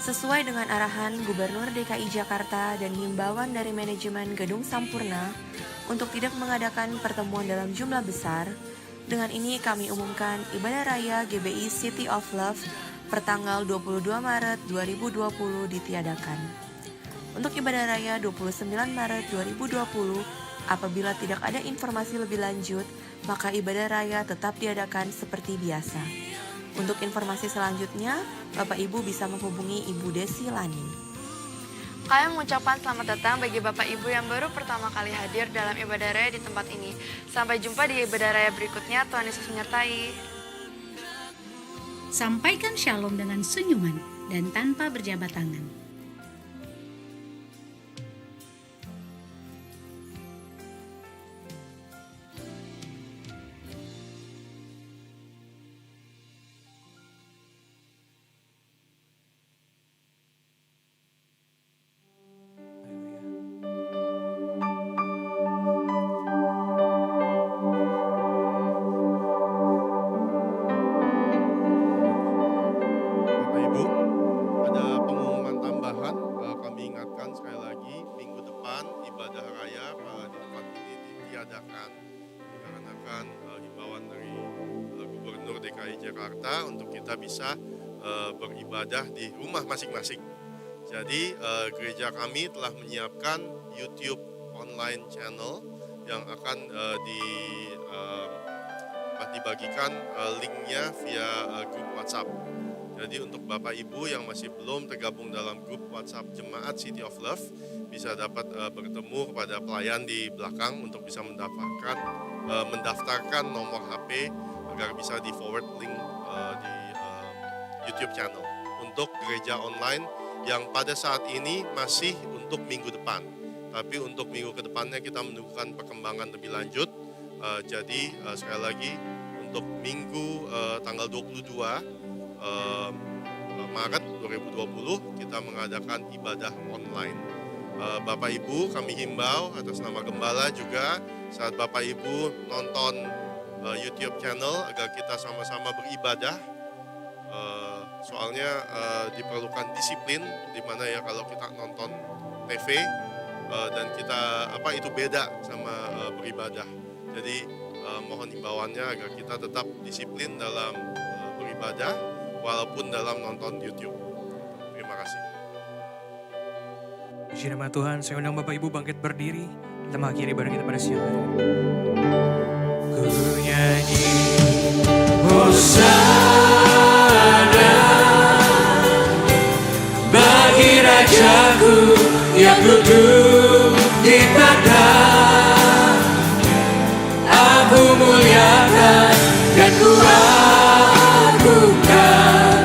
D: Sesuai dengan arahan Gubernur DKI Jakarta dan himbauan dari manajemen Gedung Sampurna untuk tidak mengadakan pertemuan dalam jumlah besar, dengan ini kami umumkan ibadah raya GBI City of Love pertanggal 22 Maret 2020 ditiadakan. Untuk ibadah raya 29 Maret 2020, apabila tidak ada informasi lebih lanjut, maka ibadah raya tetap diadakan seperti biasa. Untuk informasi selanjutnya, Bapak Ibu bisa menghubungi Ibu Desi Lani.
C: Kami mengucapkan selamat datang bagi Bapak Ibu yang baru pertama kali hadir dalam ibadah raya di tempat ini. Sampai jumpa di ibadah raya berikutnya, Tuhan Yesus menyertai.
E: Sampaikan shalom dengan senyuman dan tanpa berjabat tangan.
F: Dikarenakan himbauan dari Gubernur Gubernur DKI Jakarta untuk kita bisa beribadah di rumah masing-masing. Jadi gereja kami telah menyiapkan YouTube online channel yang akan dibagikan linknya via grup WhatsApp. Jadi untuk Bapak Ibu yang masih belum tergabung dalam grup WhatsApp Jemaat City of Love, bisa dapat bertemu kepada pelayan di belakang untuk bisa mendaftarkan nomor HP agar bisa di forward link di YouTube channel untuk gereja online yang pada saat ini masih untuk minggu depan. Tapi untuk minggu ke depannya kita menunggukan perkembangan lebih lanjut. Jadi sekali lagi untuk minggu tanggal 22 Maret 2020 kita mengadakan ibadah online. Bapak Ibu kami himbau atas nama Gembala juga saat Bapak Ibu nonton YouTube channel agar kita sama-sama beribadah. Soalnya diperlukan disiplin di mana ya kalau kita nonton TV dan kita itu beda sama beribadah. Jadi mohon himbauannya agar kita tetap disiplin dalam beribadah walaupun dalam nonton YouTube. Terima kasih.
B: Puji nama Tuhan, saya undang Bapak Ibu bangkit berdiri. Kita mengakhiri ibadah kita pada siang hari. Ku nyanyi Hosana bagi Rajaku yang duduk di tata. Aku muliakan dan ku agungkan,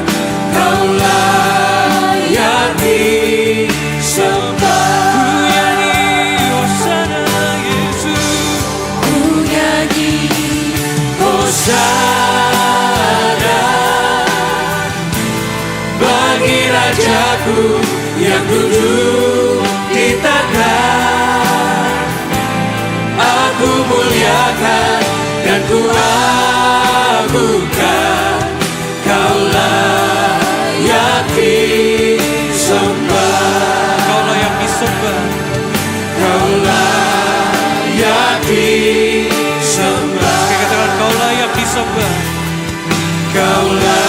B: Kau layak disembah. Ku nyanyi Hosana Yesus, ku nyanyi Hosana bagi Rajaku yang duduk di tata. Aku muliakan dan ku agungkan, Kau layak disembah. Kau layak disembah. Kau layak disembah. Katakan Kau layak disembah. Kau layak